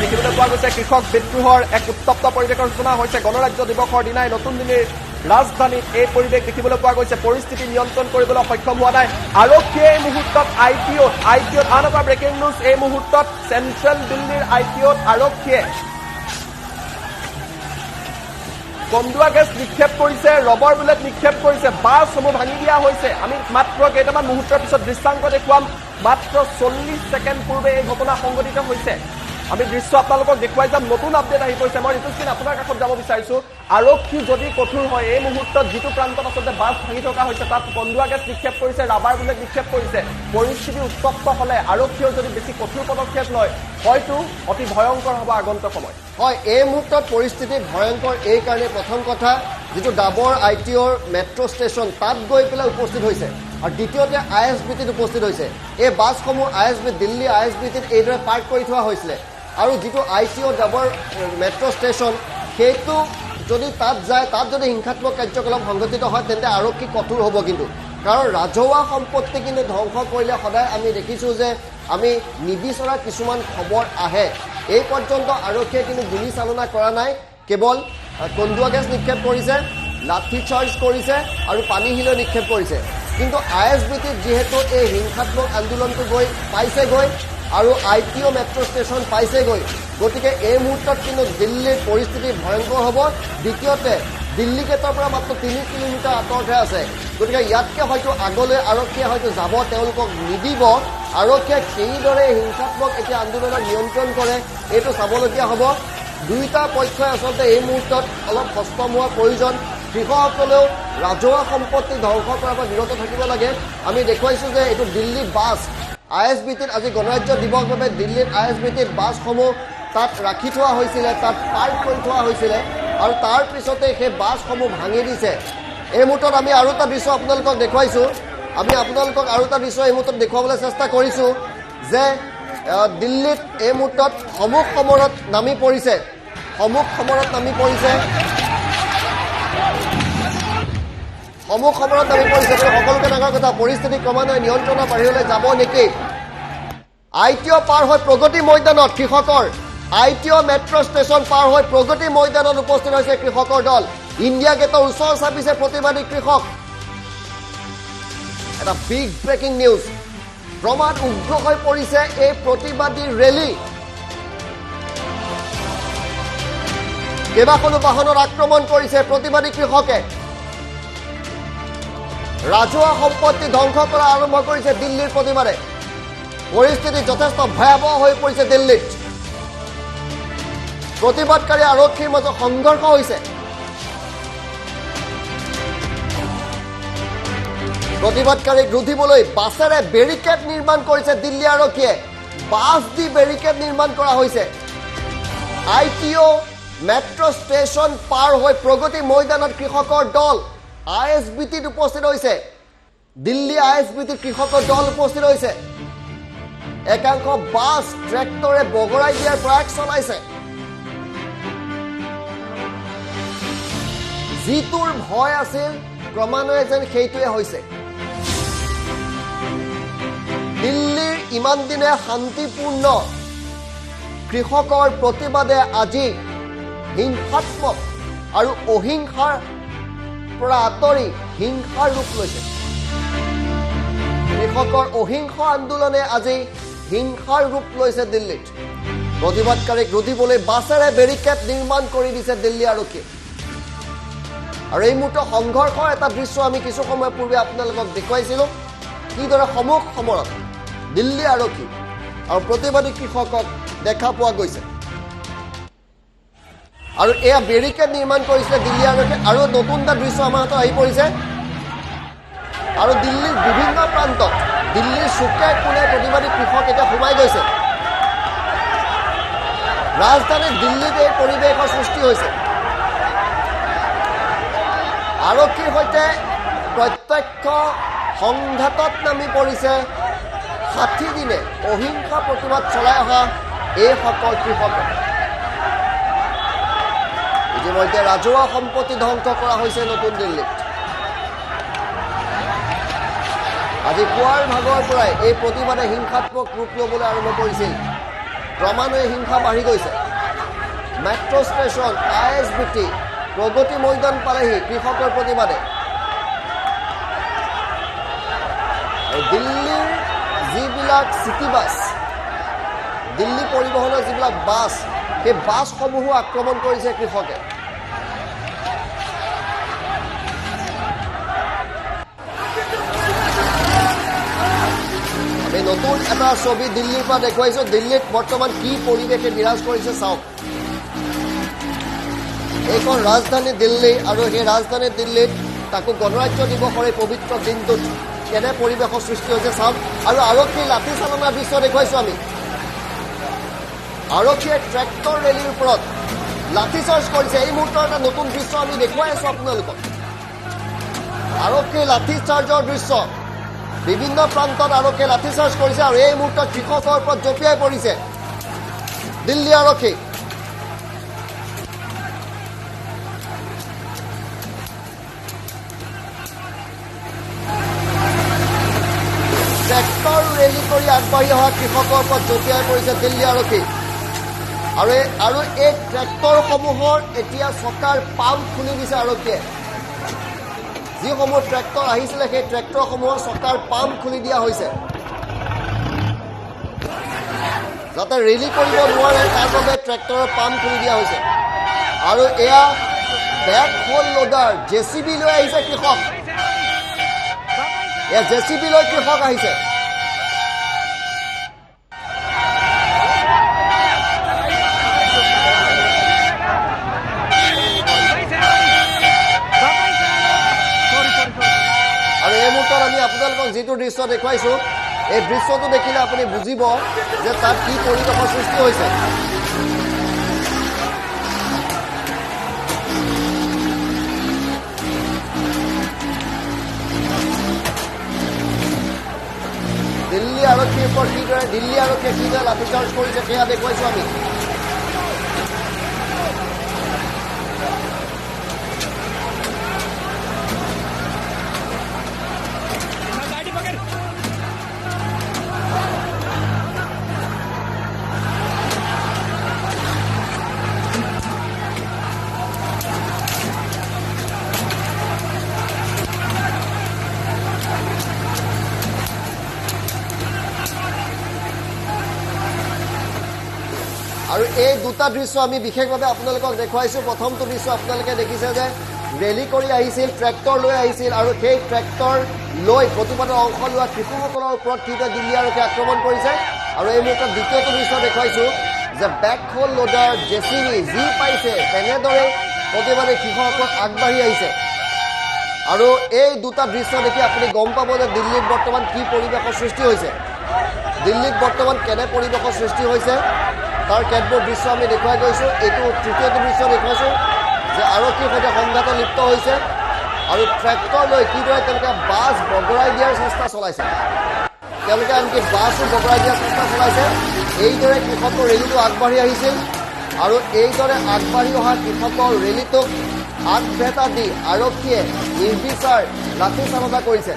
দেখিবলৈ পোৱা গৈছে কৃষক বিদ্ৰোহৰ এক উত্তপ্ত পৰিৱেশৰ সূচনা হৈছে গণৰাজ্য দিৱসৰ দিনাই নতুন দিল্লীৰ ৰাজধানীত এই পৰিৱেশ দেখিবলৈ পোৱা গৈছে পৰিস্থিতি নিয়ন্ত্ৰণ কৰিবলৈ সক্ষম হোৱা নাই আৰক্ষীয়ে এই মুহূৰ্তত আই টি অ'ত আন এটা ব্ৰেকিং নিউজ এই মুহূৰ্তত চেণ্ট্ৰেল দিল্লীৰ আই টি অ'ত আৰক্ষীয়ে কন্দুৱা গেছ নিক্ষেপ কৰিছে ৰবৰ বুলেট নিক্ষেপ কৰিছে বাছসমূহ ভাঙি দিয়া হৈছে আমি মাত্ৰ কেইটামান মুহূৰ্তৰ পিছত দৃশ্যাংক দেখুৱাম মাত্ৰ 40 ছেকেণ্ড পূৰ্বে এই ঘটনা সংঘটিত হৈছে আমি দৃশ্য আপোনালোকক দেখুৱাই যাম নতুন আপডেট আহি পৰিছে মই ঋতুস্বিন আপোনাৰ কাষত যাব বিচাৰিছো আৰক্ষী যদি কঠোৰ হয় এই মুহূৰ্তত যিটো প্ৰান্তত আচলতে বাছ ভাঙি থকা হৈছে তাত কন্দুৱা গেছ নিক্ষেপ কৰিছে ৰাবাৰ বুলেট নিক্ষেপ কৰিছে পৰিস্থিতি উত্তপ্ত হলে আৰক্ষীয়ে যদি বেছি কঠোৰ পদক্ষেপ লয় হয়তো অতি ভয়ংকৰ হ'ব আগন্তুক সময় হয় এই মুহূৰ্তত পৰিস্থিতি ভয়ংকৰ এই কাৰণে প্ৰথম কথা যেটো ডাবৰ আইটিঅৰ মেট্ৰো ষ্টেচন তাত গৈ পেলাই উপস্থিত হৈছে আৰু দ্বিতীয়তে আইএছবিটিত উপস্থিত হৈছে এই বাছসমূহ দিল্লী আইএছবিটিত এইদৰে পাৰ্ক কৰি থোৱা হৈছিলে আৰু যেটো আইটিঅ ডাবৰ মেট্ৰো ষ্টেচন সেইটো যদি তাত যায় তাত যদি হিংসাত্মক কাৰ্যকলাপ সংঘটিত হয় তেন্তে আৰক্ষী কঠোৰ হ'ব কিন্তু কাৰণ ৰাজহুৱা সম্পত্তি কিন্তু ধ্বংস কৰিলে সদায় আমি দেখিছোঁ যে আমি নিবিচৰা কিছুমান খবৰ আহে এই পৰ্যন্ত আৰক্ষীয়ে কিন্তু গুলী চালনা কৰা নাই কেৱল কন্দুৱা গেছ নিক্ষেপ কৰিছে লাঠি চাৰ্জ কৰিছে আৰু পানী শিলৰ নিক্ষেপ কৰিছে কিন্তু আইএছবিটিত যিহেতু এই হিংসাত্মক আন্দোলনটো পাইছেগৈ আৰু আইটিঅ মেট্ৰো ষ্টেচন পাইছেগৈ গতিকে এই মুহূৰ্তত কিন্তু দিল্লীৰ পৰিস্থিতি ভয়ংকৰ হ'ব দ্বিতীয়তে দিল্লী গেটৰ পৰা মাত্ৰ 3 কিলোমিটাৰ আঁতৰতহে আছে গতিকে ইয়াতকৈ হয়তো আগলৈ আৰক্ষীয়ে হয়তো যাব তেওঁলোকক নিদিব আৰক্ষীয়ে সেইদৰে হিংসাত্মক এতিয়া আন্দোলনক নিয়ন্ত্ৰণ কৰে এইটো চাবলগীয়া হ'ব দুইটা পক্ষই আচলতে এই মুহূৰ্তত অলপ সষ্টম হোৱাৰ প্ৰয়োজন কৃষকসকলেও ৰাজহুৱা সম্পত্তি ধ্বংস কৰাৰ পৰা বিৰত থাকিব লাগে আমি দেখুৱাইছোঁ যে এইটো দিল্লী বাছ আইএছবিটিত আজি গণৰাজ্য দিৱসৰ বাবে দিল্লীত আইএছবিটিত বাছসমূহ তাত ৰাখি থোৱা হৈছিলে তাত পাৰ্ক কৰি থোৱা হৈছিলে আৰু তাৰ পিছতে সেই বাছসমূহ ভাঙি দিছে এই মুহূৰ্তত আমি আৰু এটা দৃশ্য আপোনালোকক দেখুৱাইছোঁ আমি আপোনালোকক আৰু এটা দৃশ্য এই মুহূৰ্তত দেখুৱাবলৈ চেষ্টা কৰিছোঁ যে দিল্লীত এই মুহূৰ্তত সমূহ সমৰত নামি পৰিছে সকলোকে ডাঙৰ কথা পৰিস্থিতি ক্ৰমান্বয়ে নিয়ন্ত্ৰণৰ বাহিৰলৈ যাব নেকি আইটিঅ পাৰ হৈ প্ৰগতি ময়দানত কৃষকৰ আইটিঅ মেট্ৰো ষ্টেচন পাৰ হৈ প্ৰগতি ময়দানত উপস্থিত হৈছে কৃষকৰ দল ইণ্ডিয়া গেটৰ ওচৰ চাপিছে প্ৰতিবাদী কৃষক এটা বিগ ব্ৰেকিং নিউজ ক্ৰমাৎ উগ্ৰ হৈ পৰিছে এই প্ৰতিবাদী ৰেলী কেইবাখনো বাহনত আক্ৰমণ কৰিছে প্ৰতিবাদী কৃষকে ৰাজহুৱা সম্পত্তি ধ্বংস কৰা আৰম্ভ কৰিছে দিল্লীৰ প্ৰতিবাদে পৰিস্থিতি যথেষ্ট ভয়াৱহ হৈ পৰিছে দিল্লীত প্ৰতিবাদকাৰী আৰক্ষীৰ মাজত সংঘৰ্ষ হৈছে প্ৰতিবাদকাৰীক ৰুধিবলৈ বাছেৰে বেৰিকেড নিৰ্মাণ কৰিছে দিল্লী আৰক্ষীয়ে বাছ দি বেৰিকেড নিৰ্মাণ কৰা হৈছে আইটিঅ মেট্ৰো ষ্টেচন পাৰ হৈ প্ৰগতি ময়দানত কৃষকৰ দল আইএছবিটিত উপস্থিত হৈছে দিল্লী আইএছবিটিত কৃষকৰ দল উপস্থিত হৈছে একাংশ বাছ ট্ৰেক্টৰে বগৰাই দিয়াৰ প্ৰয়াস চলাইছে যিটোৰ ভয় আছিল ক্ৰমান্বয়ে যেন সেইটোৱে হৈছে দিল্লীৰ ইমান দিনে শান্তিপূৰ্ণ কৃষকৰ প্ৰতিবাদে আজি হিংসাত্মক আৰু অহিংসাৰ পৰা আঁতৰি হিংসাৰ ৰূপ লৈছে কৃষকৰ অহিংস আন্দোলনে আজি হিংসাৰ ৰূপ লৈছে দিল্লীত প্ৰতিবাদকাৰীক ৰুধিবলৈ বাছেৰে বেৰিকেড নিৰ্মাণ কৰি দিছে দিল্লী আৰক্ষী আৰু এই মুহূৰ্তত সংঘৰ্ষৰ এটা দৃশ্য আমি কিছু সময় পূৰ্বে আপোনালোকক দেখুৱাইছিলোঁ কিদৰে সমূহ সমৰত দিল্লী আৰক্ষী আৰু প্ৰতিবাদী কৃষকক দেখা পোৱা গৈছে আৰু এয়া বেৰিকেড নিৰ্মাণ কৰিছিলে দিল্লী আৰক্ষী আৰু নতুন এটা দৃশ্য আমাৰ হাতত আহি পৰিছে আৰু দিল্লীৰ বিভিন্ন প্ৰান্তত দিল্লীৰ চুকে কোণে প্ৰতিবাদী কৃষক এতিয়া সোমাই গৈছে ৰাজধানী দিল্লীত এই পৰিৱেশৰ সৃষ্টি হৈছে আৰক্ষীৰ সৈতে প্ৰত্যক্ষ সংঘাতত নামি পৰিছে 60 দিনে অহিংসা প্ৰতিবাদ চলাই অহা এইসকল কৃষক ইতিমধ্যে ৰাজহুৱা সম্পত্তি ধ্বংস কৰা হৈছে নতুন দিল্লীত আজি পুৱাৰ ভাগৰ পৰাই এই প্ৰতিবাদে হিংসাত্মক ৰূপ ল'বলৈ আৰম্ভ কৰিছিল ক্ৰমান্বয়ে হিংসা বাঢ়ি গৈছে মেট্ৰ' ষ্টেচন ISBT প্ৰগতি মৈদান পালেহি কৃষকৰ প্ৰতিবাদে আৰু দিল্লীৰ যিবিলাক চিটি বাছ দিল্লী পৰিবহণৰ যিবিলাক বাছ সেই বাছসমূহো আক্ৰমণ কৰিছে কৃষকে আমি নতুন এটা ছবি দিল্লীৰ পৰা দেখুৱাইছো দিল্লীত বৰ্তমান কি পৰিৱেশে বিৰাজ কৰিছে চাওক এইখন ৰাজধানী দিল্লী আৰু সেই ৰাজধানী দিল্লীত তাকো গণৰাজ্য দিৱসৰ এই পবিত্ৰ দিনটোত কেনে পৰিৱেশৰ সৃষ্টি হৈছে চাওক আৰু আৰক্ষীৰ লাঠি চালনাৰ দৃশ্য দেখুৱাইছো আমি আৰক্ষীয়ে ট্ৰেক্টৰ ৰেলীৰ ওপৰত লাঠি চাৰ্জ কৰিছে এই মুহূৰ্তৰ এটা নতুন দৃশ্য আমি দেখুৱাই আছো আপোনালোকক আৰক্ষীৰ লাঠি চাৰ্জৰ দৃশ্য বিভিন্ন প্ৰান্তত আৰক্ষীয়ে লাঠি চাৰ্জ কৰিছে আৰু এই মুহূৰ্তত কৃষকৰ ওপৰত জঁপিয়াই পৰিছে দিল্লী আৰক্ষী ট্ৰেক্টৰ ৰেলী কৰি আগবাঢ়ি অহা কৃষকৰ ওপৰত জঁপিয়াই পৰিছে দিল্লী আৰক্ষী আৰু এই ট্ৰেক্টৰসমূহৰ এতিয়া চকাৰ পাম্প খুলি দিছে আৰক্ষীয়ে যিসমূহ ট্ৰেক্টৰ আহিছিলে সেই ট্ৰেক্টৰসমূহৰ চকাৰ পাম্প খুলি দিয়া হৈছে যাতে ৰেলী কৰিব নোৱাৰে তাৰ বাবে ট্ৰেক্টৰৰ পাম্প খুলি দিয়া হৈছে আৰু এয়া বেক হোল লোডাৰ JCB লৈ আহিছে কৃষক এয়া JCB লৈ কৃষক আহিছে আমি আপোনালোকক যিটো দৃশ্য দেখুৱাইছো এই দৃশ্যটো দেখিলে আপুনি বুজিব যে তাত কি পৰিৱেশৰ সৃষ্টি হৈছে দিল্লী আৰক্ষীৰ ওপৰত দিল্লী আৰক্ষীয়ে কিদৰে লাঠিচাৰ্জ কৰিছে সেয়া দেখুৱাইছো আমি আৰু এই দুটা দৃশ্য আমি বিশেষভাৱে আপোনালোকক দেখুৱাইছো প্ৰথমটো দৃশ্য আপোনালোকে দেখিছে যে ৰেলী কৰি আহিছিল ট্ৰেক্টৰ লৈ আহিছিল আৰু সেই ট্ৰেক্টৰ লৈ প্ৰতিবাদৰ অংশ লোৱা কৃষকসকলৰ ওপৰত কিদৰে দিল্লী আৰক্ষীয়ে আক্ৰমণ কৰিছে আৰু এই মুহূৰ্তত দ্বিতীয়টো দৃশ্য দেখুৱাইছো যে বেক হোল লোডাৰ JCB যি পাইছে তেনেদৰে প্ৰতিবাদী কৃষকসকল আগবাঢ়ি আহিছে আৰু এই দুটা দৃশ্য দেখি আপুনি গম পাব যে দিল্লীত বৰ্তমান কি পৰিৱেশৰ সৃষ্টি হৈছে দিল্লীত বৰ্তমান কেনে পৰিৱেশৰ সৃষ্টি হৈছে তাৰ কেতবোৰ দৃশ্য আমি দেখুৱাই গৈছো এইটো তৃতীয়টো দৃশ্য দেখুৱাইছো যে আৰক্ষীৰ সৈতে সংঘাতত লিপ্ত হৈছে আৰু ট্ৰেক্টৰ লৈ কিদৰে তেওঁলোকে বাছ বগৰাই দিয়াৰ চেষ্টা চলাইছে তেওঁলোকে আনকি বাছো বগৰাই দিয়াৰ চেষ্টা চলাইছে এইদৰে কৃষকৰ ৰেলীটো আগবাঢ়ি আহিছিল আৰু এইদৰে আগবাঢ়ি অহা কৃষকৰ ৰেলীটোক আগভেটা দি আৰক্ষীয়ে নিৰ্বিচাৰ লাঠি চালনা কৰিছে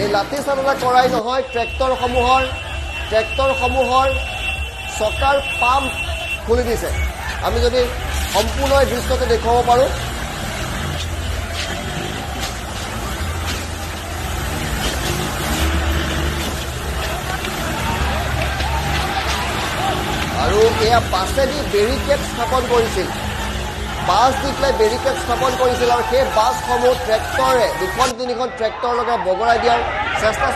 এই লাঠি চালনা কৰাই নহয় ট্ৰেক্টৰসমূহৰ চকাৰ পাম্প খুলি দিছে আমি যদি সম্পূৰ্ণ দৃশ্যটো দেখুৱাব পাৰোঁ আৰু এয়া বাছেদি বেৰিকেড স্থাপন কৰিছিল বাছ দি পেলাই বেৰিকেড স্থাপন কৰিছিল আৰু সেই বাছসমূহ ট্ৰেক্টৰে 2-3খন ট্ৰেক্টৰ লগাই বগৰাই দিয়াৰ চেষ্টা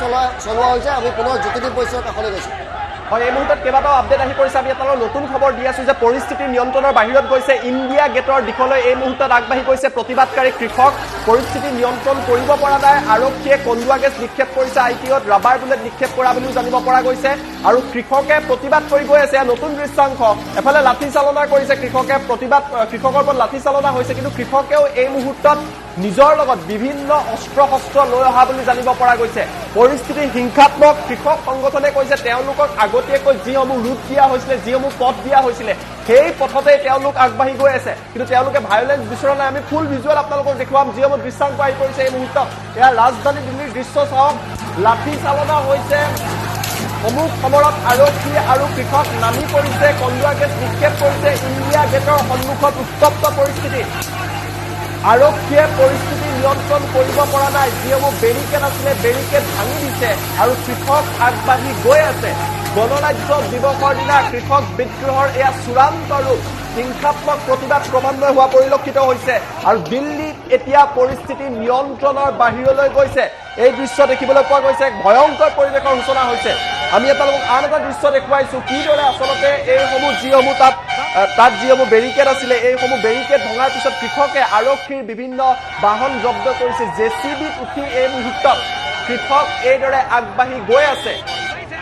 চলোৱা হৈছে আমি পুনৰ জ্যোতিদীপ বৈশ্যৰ কাষলৈ গৈছোঁ হয় এই মুহূৰ্তত কেইবাটাও আপডেট আহি পৰিছে আমি আপোনালোকক নতুন খবৰ দি আছো যে পৰিস্থিতি নিয়ন্ত্ৰণৰ বাহিৰত গৈছে ইণ্ডিয়া গেটৰ দিশলৈ এই মুহূৰ্তত আগবাঢ়ি গৈছে প্ৰতিবাদকাৰী কৃষক পৰিস্থিতি নিয়ন্ত্ৰণ কৰিব পৰা নাই আৰক্ষীয়ে কন্দুৱা গেছ নিক্ষেপ কৰিছে ITOত ৰাবাৰ বুলেট নিক্ষেপ কৰা বুলিও জানিব পৰা গৈছে আৰু কৃষকে প্ৰতিবাদ কৰি গৈ আছে নতুন দৃশ্যাংশ এফালে লাঠি চালনা কৰিছে কৃষকে প্ৰতিবাদ কৃষকৰ ওপৰত লাঠি চালনা হৈছে কিন্তু কৃষকেও এই মুহূৰ্তত নিজৰ লগত বিভিন্ন অস্ত্ৰ শস্ত্ৰ লৈ অহা বুলি জানিব পৰা গৈছে পৰিস্থিতি হিংসাত্মক কৃষক সংগঠনে কৈছে তেওঁলোকক আগতীয়াকৈ যিসমূহ ৰুট দিয়া হৈছিলে যিসমূহ পথ দিয়া হৈছিলে সেই পথতে তেওঁলোক আগবাঢ়ি গৈ আছে কিন্তু তেওঁলোকে ভায়োলেন্স বিচৰা নাই আমি ফুল ভিজুৱেল আপোনালোকক দেখুৱাম যিসমূহ দৃশ্যাংশ আহি পৰিছে এই মুহূৰ্তত এয়া ৰাজধানী দিল্লীৰ দৃশ্য চাওক লাঠি চালনা হৈছে সমূহ সমৰত আৰক্ষী আৰু কৃষক নামি পৰিছে কন্দুৱা গেছ নিক্ষেপ কৰিছে ইণ্ডিয়া গেটৰ সন্মুখত উত্তপ্ত পৰিস্থিতি আৰক্ষীয়ে পৰিস্থিতি নিয়ন্ত্ৰণ কৰিব পৰা নাই যিসমূহ বেৰিকেড আছিলে বেৰিকেড ভাঙি দিছে আৰু কৃষক আগবাঢ়ি গৈ আছে গণৰাজ্য দিৱসৰ দিনা কৃষক বিদ্ৰোহৰ এয়া চূড়ান্ত ৰূপ হিংসাত্মক প্ৰতিবাদ ক্ৰমান্বয়ে হোৱা পৰিলক্ষিত হৈছে আৰু দিল্লীত এতিয়া পৰিস্থিতি নিয়ন্ত্ৰণৰ বাহিৰলৈ গৈছে এই দৃশ্য দেখিবলৈ পোৱা গৈছে এক ভয়ংকৰ পৰিৱেশৰ সূচনা হৈছে আমি আপোনালোকক আন এটা দৃশ্য দেখুৱাইছো কিদৰে আচলতে এইসমূহ যিসমূহ তাত যিসমূহ বেৰিকেড আছিলে এইসমূহ বেৰিকেড ভঙাৰ পিছত কৃষকে আৰক্ষীৰ বিভিন্ন বাহন জব্দ কৰিছে জেচিবিত উঠি এই মুহূৰ্তত কৃষক এইদৰে আগবাঢ়ি গৈ আছে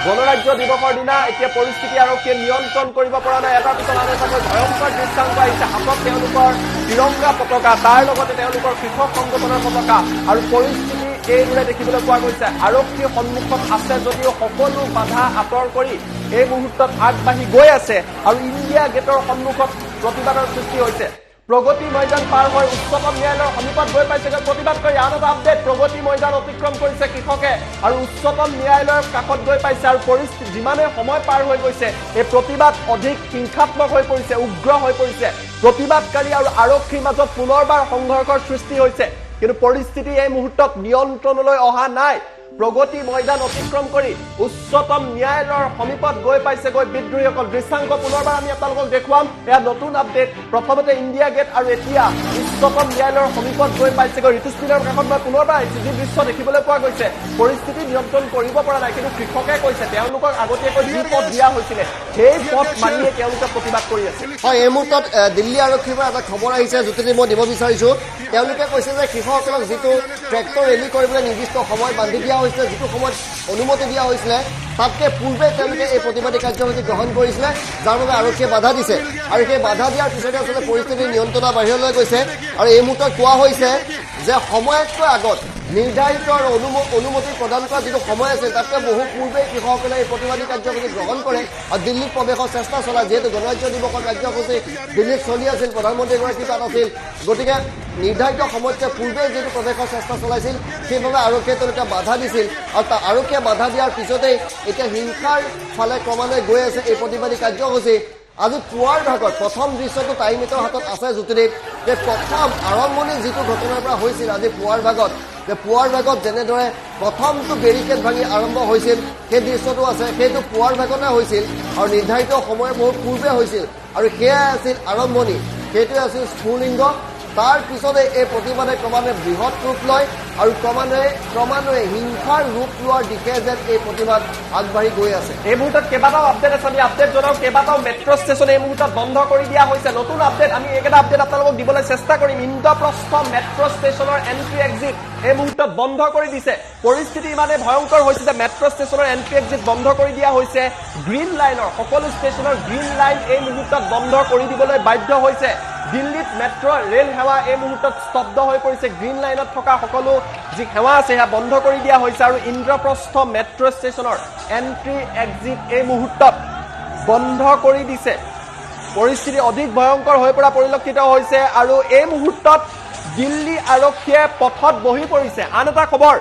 গণৰাজ্য দিৱসৰ দিনা এতিয়া পৰিস্থিতি আৰক্ষীয়ে নিয়ন্ত্ৰণ কৰিব পৰা নাই এটাৰ পিছত আন এটাকৈ ভয়ংকৰ দৃশ্যাংক আহিছে হাতত তেওঁলোকৰ তিৰংগা পতাকা তাৰ লগতে তেওঁলোকৰ কৃষক সংগঠনৰ পতাকা আৰু পৰিস্থিতি এইদৰে দেখিবলৈ পোৱা গৈছে আৰক্ষীৰ সন্মুখত আছে যদিও সকলো বাধা আঁতৰ কৰি এই মুহূৰ্তত আগবাঢ়ি গৈ আছে আৰু ইণ্ডিয়া গেটৰ সন্মুখত প্ৰতিবাদৰ সৃষ্টি হৈছে প্ৰগতি ময়দান পাৰ হৈ উচ্চতম ন্যায়ালয়ৰ সমীপত গৈ পাইছেগৈ প্ৰতিবাদ কৰি আন এটা আপডেট প্ৰগতি ময়দান অতিক্ৰম কৰিছে কৃষকে আৰু উচ্চতম ন্যায়ালয়ৰ কাষত গৈ পাইছে আৰু পৰিস্থিতি যিমানে সময় পাৰ হৈ গৈছে এই প্ৰতিবাদ অধিক হিংসাত্মক হৈ পৰিছে উগ্ৰ হৈ পৰিছে প্ৰতিবাদকাৰী আৰু আৰক্ষীৰ মাজত পুনৰবাৰ সংঘৰ্ষৰ সৃষ্টি হৈছে কিন্তু পৰিস্থিতি এই মুহূৰ্তত নিয়ন্ত্ৰণলৈ অহা নাই প্ৰগতি ময়দান অতিক্ৰম কৰি উচ্চতম ন্যায়ালয়ৰ সমীপত গৈ পাইছেগৈ বিদ্ৰোহীসকল দৃশ্যাংক পুনৰবাৰ আমি আপোনালোকক দেখুৱাম এয়া নতুন আপডেট প্ৰথমতে ইণ্ডিয়া গেট আৰু এতিয়া উচ্চতম ন্যায়ালয়ৰ সমীপত গৈ পাইছেগৈ ঋতুস্মিনৰ কাষত মই পুনৰবাৰ আহিছোঁ যি দৃশ্য দেখিবলৈ পোৱা গৈছে পৰিস্থিতি নিয়ন্ত্ৰণ কৰিব পৰা নাই কিন্তু কৃষকে কৈছে তেওঁলোকক আগতীয়াকৈ যি পথ দিয়া হৈছিলে সেই পথ মানিয়ে তেওঁলোকে প্ৰতিবাদ কৰি আছে হয় এই মুহূৰ্তত দিল্লী আৰক্ষীৰ পৰা এটা খবৰ আহিছে য'তে মই দিব বিচাৰিছোঁ তেওঁলোকে কৈছে যে কৃষকসকলক যিটো ট্ৰেক্টৰ ৰেলী কৰিবলৈ নিৰ্দিষ্ট সময় বান্ধি দিয়া হৈছিলে যিটো সময়ত অনুমতি দিয়া হৈছিলে তাতকৈ পূৰ্বে তেওঁলোকে এই প্ৰতিবাদী কাৰ্যসূচী গ্ৰহণ কৰিছিলে যাৰ বাবে আৰক্ষীয়ে বাধা দিছে আৰু সেই বাধা দিয়াৰ পিছতে আচলতে পৰিস্থিতি নিয়ন্ত্ৰণৰ বাহিৰলৈ গৈছে আৰু এই মুহূৰ্তত কোৱা হৈছে যে সময়তকৈ আগত নিৰ্ধাৰিত আৰু অনুমতি প্ৰদান কৰা যিটো সময় আছিল তাতকৈ বহু পূৰ্বেই কৃষকসকলে এই প্ৰতিবাদী কাৰ্যসূচী গ্ৰহণ কৰে আৰু দিল্লীত প্ৰৱেশৰ চেষ্টা চলায় যিহেতু গণৰাজ্য দিৱসৰ কাৰ্যসূচী দিল্লীত চলি আছিল প্ৰধানমন্ত্ৰীগৰাকী তাত আছিল গতিকে নিৰ্ধাৰিত সময়তকৈ পূৰ্বে যিটো প্ৰৱেশৰ চেষ্টা চলাইছিল সেইবাবে আৰক্ষীয়ে তেওঁলোকে বাধা দিছিল আৰু আৰক্ষীয়ে বাধা দিয়াৰ পিছতেই এতিয়া হিংসাৰ ফালে ক্ৰমান্বয়ে গৈ আছে এই প্ৰতিবাদী কাৰ্যসূচী আজি পুৱাৰ ভাগত প্ৰথম দৃশ্যটো টাইমিটৰ হাতত আছে জ্যোতিদেৱ যে প্ৰথম আৰম্ভণি যিটো ঘটনাৰ পৰা হৈছিল আজি পুৱাৰ ভাগত যে পুৱাৰ ভাগত যেনেদৰে প্ৰথমটো বেৰিকেড ভাঙি আৰম্ভ হৈছিল সেই দৃশ্যটো আছে সেইটো পুৱাৰ ভাগতে হৈছিল আৰু নিৰ্ধাৰিত সময় বহুত পূৰ্বে হৈছিল আৰু সেয়াই আছিল আৰম্ভণি সেইটোৱে আছিল স্ফুলিংগ তাৰ পিছতে এই প্ৰতিবাদে ক্ৰমান্বয়ে বৃহৎ ৰূপ লয় আৰু ক্ৰমান্বয়ে হিংসাৰ ৰূপ লোৱাৰ দিশে যেন এই প্ৰতিবাদ আগবাঢ়ি গৈ আছে এই মুহূৰ্তত কেইবাটাও আপডেট আছে আমি আপডেট জনাওঁ কেইবাটাও মেট্ৰ' ষ্টেচন এই মুহূৰ্তত বন্ধ কৰি দিয়া হৈছে নতুন আপডেট আমি এইকেইটা আপডেট আপোনালোকক দিবলৈ চেষ্টা কৰিম ইন্দ্ৰপ্ৰস্থ মেট্ৰ' ষ্টেচনৰ এণ্ট্ৰি এক্সিট এই মুহূৰ্তত বন্ধ কৰি দিছে পৰিস্থিতি ইমানে ভয়ংকৰ হৈছে যে মেট্ৰ' ষ্টেচনৰ এণ্ট্ৰি এক্সিট বন্ধ কৰি দিয়া হৈছে গ্ৰীণ লাইনৰ সকলো ষ্টেচনৰ গ্ৰীণ লাইন এই মুহূৰ্তত বন্ধ কৰি দিবলৈ বাধ্য হৈছে দিল্লীত মেট্ৰ' ৰেল সেৱা এই মুহূৰ্তত স্তব্ধ হৈ পৰিছে গ্ৰীণ লাইনত থকা সকলো যি সেৱা আছে সেয়া বন্ধ কৰি দিয়া হৈছে আৰু ইন্দ্ৰপ্ৰস্থ মেট্ৰ' ষ্টেচনৰ এণ্ট্ৰি এক্সিট এই মুহূৰ্তত বন্ধ কৰি দিছে পৰিস্থিতি অধিক ভয়ংকৰ হৈ পৰা পৰিলক্ষিত হৈছে আৰু এই মুহূৰ্তত দিল্লী আৰক্ষীয়ে পথত বহি পৰিছে আন এটা খবৰ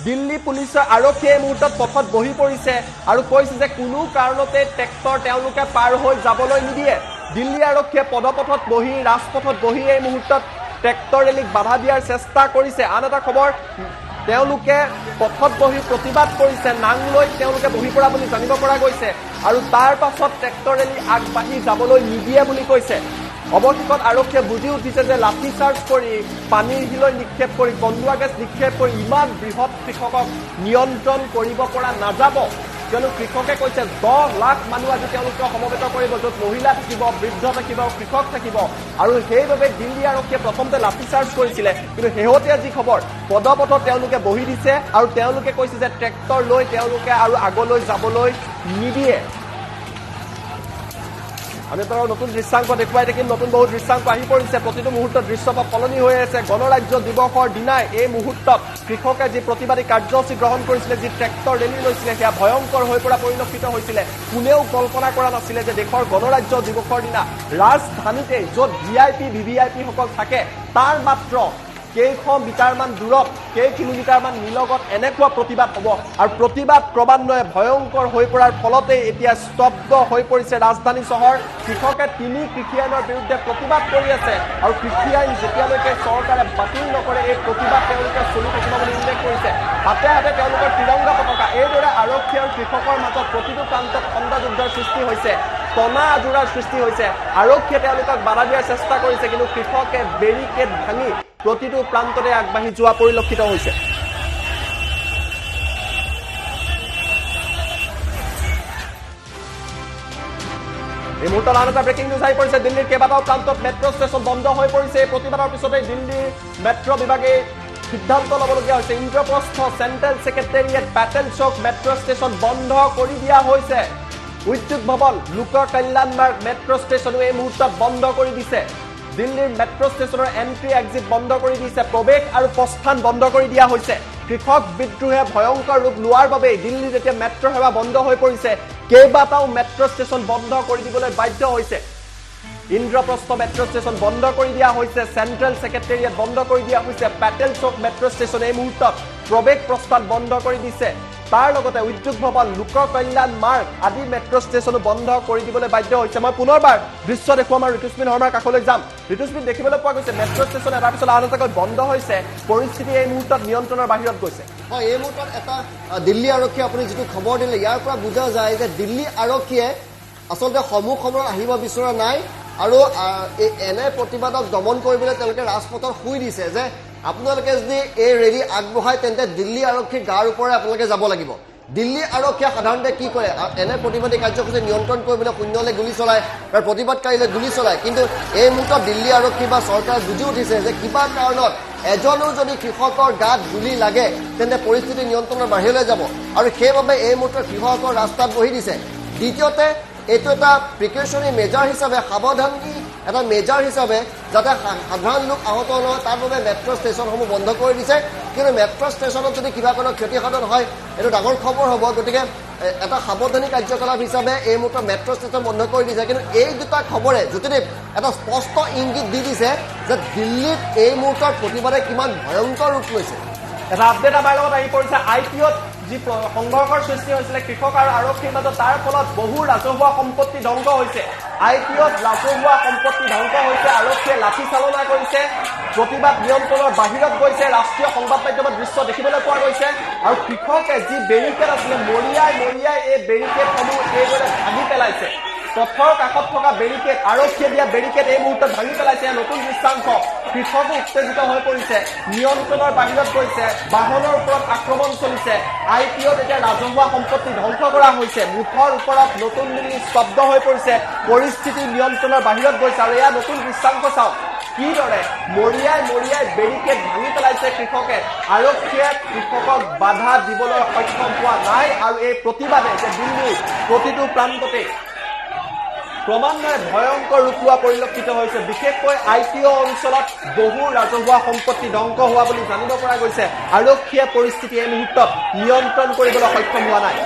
দিল্লী পুলিচৰ আৰক্ষীয়ে এই মুহূৰ্তত পথত বহি পৰিছে আৰু কৈছে যে কোনো কাৰণতে ট্ৰেক্টৰ তেওঁলোকে পাৰ হৈ যাবলৈ নিদিয়ে দিল্লী আৰক্ষীয়ে পদপথত বহি ৰাজপথত বহি এই মুহূৰ্তত ট্ৰেক্টৰ ৰেলীক বাধা দিয়াৰ চেষ্টা কৰিছে আন এটা খবৰ তেওঁলোকে পথত বহি প্ৰতিবাদ কৰিছে নাং লৈ তেওঁলোকে বহি পৰা বুলি জানিব পৰা গৈছে আৰু তাৰ পাছত ট্ৰেক্টৰ ৰেলী আগবাঢ়ি যাবলৈ নিদিয়ে বুলি কৈছে অৱশেষত আৰক্ষীয়ে বুজি উঠিছে যে লাঠি চাৰ্জ কৰি পানীৰ শিলৈ নিক্ষেপ কৰি কন্দুৱা গেছ নিক্ষেপ কৰি ইমান বৃহৎ কৃষকক নিয়ন্ত্ৰণ কৰিব পৰা নাযাব কিয়নো কৃষকে কৈছে 10 লাখ মানুহ আজি তেওঁলোকে সমবেত কৰিব য'ত মহিলা থাকিব বৃদ্ধ থাকিব কৃষক থাকিব আৰু সেইবাবে দিল্লী আৰক্ষীয়ে প্ৰথমতে লাঠি চাৰ্জ কৰিছিলে কিন্তু শেহতীয়া যি খবৰ পদপথত তেওঁলোকে বহি দিছে আৰু তেওঁলোকে কৈছে যে ট্ৰেক্টৰ লৈ তেওঁলোকে আৰু আগলৈ যাবলৈ নিদিয়ে আমি আপোনালোকক নতুন দৃশ্যাংক দেখুৱাই থাকিম নতুন বহুত দৃশ্যাংক আহি পৰিছে প্ৰতিটো মুহূৰ্তত দৃশ্যপট সলনি হৈ আছে গণৰাজ্য দিৱসৰ দিনাই এই মুহূৰ্তত কৃষকে যি প্ৰতিবাদী কাৰ্যসূচী গ্ৰহণ কৰিছিলে যি ট্ৰেক্টৰ ৰেলী লৈছিলে সেয়া ভয়ংকৰ হৈ পৰা পৰিলক্ষিত হৈছিলে কোনেও কল্পনা কৰা নাছিলে যে দেশৰ গণৰাজ্য দিৱসৰ দিনা ৰাজধানীতে য'ত VIP VVIP সকল থাকে তাৰ মাত্ৰ কেইশ মিটাৰমান দূৰত কিলোমিটাৰমান নিলগত এনেকুৱা প্ৰতিবাদ হ'ব আৰু প্ৰতিবাদ ক্ৰমান্বয়ে ভয়ংকৰ হৈ পৰাৰ ফলতে এতিয়া স্তব্ধ হৈ পৰিছে ৰাজধানী চহৰ কৃষকে 3 কৃষি আইনৰ বিৰুদ্ধে প্ৰতিবাদ কৰি আছে আৰু কৃষি আইন যেতিয়ালৈকে চৰকাৰে বাতিল নকৰে এই প্ৰতিবাদ তেওঁলোকে চলি থাকিব বুলি উল্লেখ কৰিছে হাতে হাতে তেওঁলোকৰ তিৰংগা পতাকা এইদৰে আৰক্ষী আৰু কৃষকৰ মাজত প্ৰতিটো প্ৰান্তত খণ্ডযুদ্ধৰ সৃষ্টি হৈছে টনা আজোৰাৰ সৃষ্টি হৈছে আৰক্ষীয়ে তেওঁলোকক বাধা দিয়াৰ চেষ্টা কৰিছে কিন্তু কৃষকে বেৰিকেড ভাঙি প্ৰতিটো প্ৰান্ততে আগবাঢ়ি যোৱা পৰিলক্ষিত হৈছে এই মুহূৰ্তত আন এটা ব্ৰেকিং নিউজ আহি পৰিছে দিল্লীৰ কেইবাটাও প্ৰান্তত মেট্ৰ' ষ্টেচন বন্ধ হৈ পৰিছে এই প্ৰতিবাদৰ পিছতে দিল্লীৰ মেট্ৰ' বিভাগে সিদ্ধান্ত ল'বলগীয়া হৈছে ইন্দ্ৰপ্ৰস্থ চেণ্ট্ৰেল ছেক্ৰেটেৰিয়েট পেটেল চৌক মেট্ৰ' ষ্টেচন বন্ধ কৰি দিয়া হৈছে উদ্যোগ ভৱন লোক কল্যাণ মাৰ্গ মেট্ৰ' ষ্টেচনো এই মুহূৰ্তত বন্ধ কৰি দিছে দিল্লীৰ মেট্ৰ' ষ্টেচনৰ এন্ট্ৰি এক্সিট বন্ধ কৰি দিছে প্ৰৱেশ আৰু প্ৰস্থান বন্ধ কৰি দিয়া হৈছে কৃষক বিদ্ৰোহে ভয়ংকৰ ৰূপ লোৱাৰ বাবে দিল্লীত যেতিয়া মেট্ৰ' সেৱা বন্ধ হৈ পৰিছে কেইবাটাও মেট্ৰ' ষ্টেচন বন্ধ কৰি দিবলৈ বাধ্য হৈছে ইন্দ্ৰপ্ৰস্থ মেট্ৰ' ষ্টেচন বন্ধ কৰি দিয়া হৈছে চেণ্ট্ৰেল ছেক্ৰেটেৰিয়েট বন্ধ কৰি দিয়া হৈছে পেটেল চৌক মেট্ৰ' ষ্টেচন এই মুহূৰ্তত প্ৰৱেশ প্ৰস্থান বন্ধ কৰি দিছে তাৰ লগতে উদ্যোগ ভৱন লোক কল্যাণ মাৰ্গ আদি মেট্ৰ' ষ্টেচনো বন্ধ কৰি দিবলৈ বাধ্য হৈছে মই পুনৰবাৰ দৃশ্য দেখুৱাম আৰু ঋতুস্মিন শৰ্মাৰ কাষলৈ যাম ঋতুস্মিন দেখিবলৈ পোৱা গৈছে মেট্ৰ' ষ্টেচন এটাৰ পিছত আন এটাকৈ বন্ধ হৈছে পৰিস্থিতি এই মুহূৰ্তত নিয়ন্ত্ৰণৰ বাহিৰত গৈছে হয় এই মুহূৰ্তত এটা দিল্লী আৰক্ষীয়ে আপুনি যিটো খবৰ দিলে ইয়াৰ পৰা বুজা যায় যে দিল্লী আৰক্ষীয়ে আচলতে সমুখত আহিব বিচৰা নাই আৰু এনে প্ৰতিবাদক দমন কৰিবলৈ তেওঁলোকে ৰাজপথত শুই দিছে যে আপোনালোকে যদি এই ৰেলী আগবঢ়ায় তেন্তে দিল্লী আৰক্ষীৰ গাৰ ওপৰে আপোনালোকে যাব লাগিব দিল্লী আৰক্ষীয়ে সাধাৰণতে কি কৰে এনে প্ৰতিবাদী কাৰ্যসূচী নিয়ন্ত্ৰণ কৰিবলৈ শূন্যলৈ গুলী চলায় আৰু প্ৰতিবাদকাৰীলৈ গুলী চলায় কিন্তু এই মুহূৰ্তত দিল্লী আৰক্ষী বা চৰকাৰে বুজি উঠিছে যে কিবা কাৰণত এজনো যদি কৃষকৰ গাত গুলী লাগে তেন্তে পৰিস্থিতি নিয়ন্ত্ৰণৰ বাহিৰলৈ যাব আৰু সেইবাবে এই মুহূৰ্তত কৃষকৰ ৰাস্তাত বহি দিছে দ্বিতীয়তে এইটো এটা প্ৰিকশ্যনাৰী মেজাৰ হিচাপে সাৱধানী এটা মেজাৰ হিচাপে যাতে সাধাৰণ লোক আহত নহয় তাৰ বাবে মেট্ৰ' ষ্টেচনসমূহ বন্ধ কৰি দিছে কিন্তু মেট্ৰ' ষ্টেচনত যদি কিবা কোনো ক্ষতিসাধন হয় এইটো ডাঙৰ খবৰ হ'ব গতিকে এটা সাৱধানী কাৰ্যকলাপ হিচাপে এই মুহূৰ্তত মেট্ৰ' ষ্টেচন বন্ধ কৰি দিছে কিন্তু এই দুটা খবৰে জ্যোতিদীপ এটা স্পষ্ট ইংগিত দি দিছে যে দিল্লীত এই মুহূৰ্তত প্ৰতিবাদে কিমান ভয়ংকৰ ৰূপ লৈছে এটা আপডেট আমাৰ লগত আহি পৰিছে IPOত যি সংঘৰ্ষৰ সৃষ্টি হৈছিলে কৃষক আৰু আৰক্ষীৰ মাজত তাৰ ফলত বহু ৰাজহুৱা সম্পত্তি ধ্বংস হৈছে IPOত ৰাজহুৱা সম্পত্তি ধ্বংস হৈছে আৰক্ষীয়ে লাঠি চালনা কৰিছে প্ৰতিবাদ নিয়ন্ত্ৰণৰ বাহিৰত গৈছে ৰাষ্ট্ৰীয় সংবাদ মাধ্যমত দৃশ্য দেখিবলৈ পোৱা গৈছে আৰু কৃষকে যি বেৰিকেড আছিলে মৰিয়াই এই বেৰিকেডসমূহ এইদৰে ভাঙি পেলাইছে পথৰ কাষত থকা বেৰিকেড আৰক্ষীয়ে দিয়া বেৰিকেড এই মুহূৰ্তত ভাঙি পেলাইছে নতুন দৃশ্যাংশ কৃষকো উত্তেজিত হৈ পৰিছে নিয়ন্ত্ৰণৰ বাহিৰত গৈছে বাহনৰ ওপৰত আক্ৰমণ চলিছে IPOত এতিয়া ৰাজহুৱা সম্পত্তি ধ্বংস কৰা হৈছে মুখৰ ওপৰত নতুন দিল্লী স্তব্ধ হৈ পৰিছে পৰিস্থিতি নিয়ন্ত্ৰণৰ বাহিৰত গৈছে আৰু এয়া নতুন দৃশ্যাংশ চাওক কিদৰে মৰিয়াই বেৰিকেড ভাঙি পেলাইছে কৃষকে আৰক্ষীয়ে কৃষকক বাধা দিবলৈ সক্ষম হোৱা নাই আৰু এই প্ৰতিবাদে যে দিল্লীৰ প্ৰতিটো প্ৰান্ততে ক্ৰমান্বয়ে ভয়ংকৰ ৰূপ লোৱা পৰিলক্ষিত হৈছে বিশেষকৈ IPO অঞ্চলত বহু ৰাজহুৱা সম্পত্তি ধ্বংস হোৱা বুলি জানিব পৰা গৈছে আৰক্ষীয়ে পৰিস্থিতি এই মুহূৰ্তত নিয়ন্ত্ৰণ কৰিবলৈ সক্ষম হোৱা নাই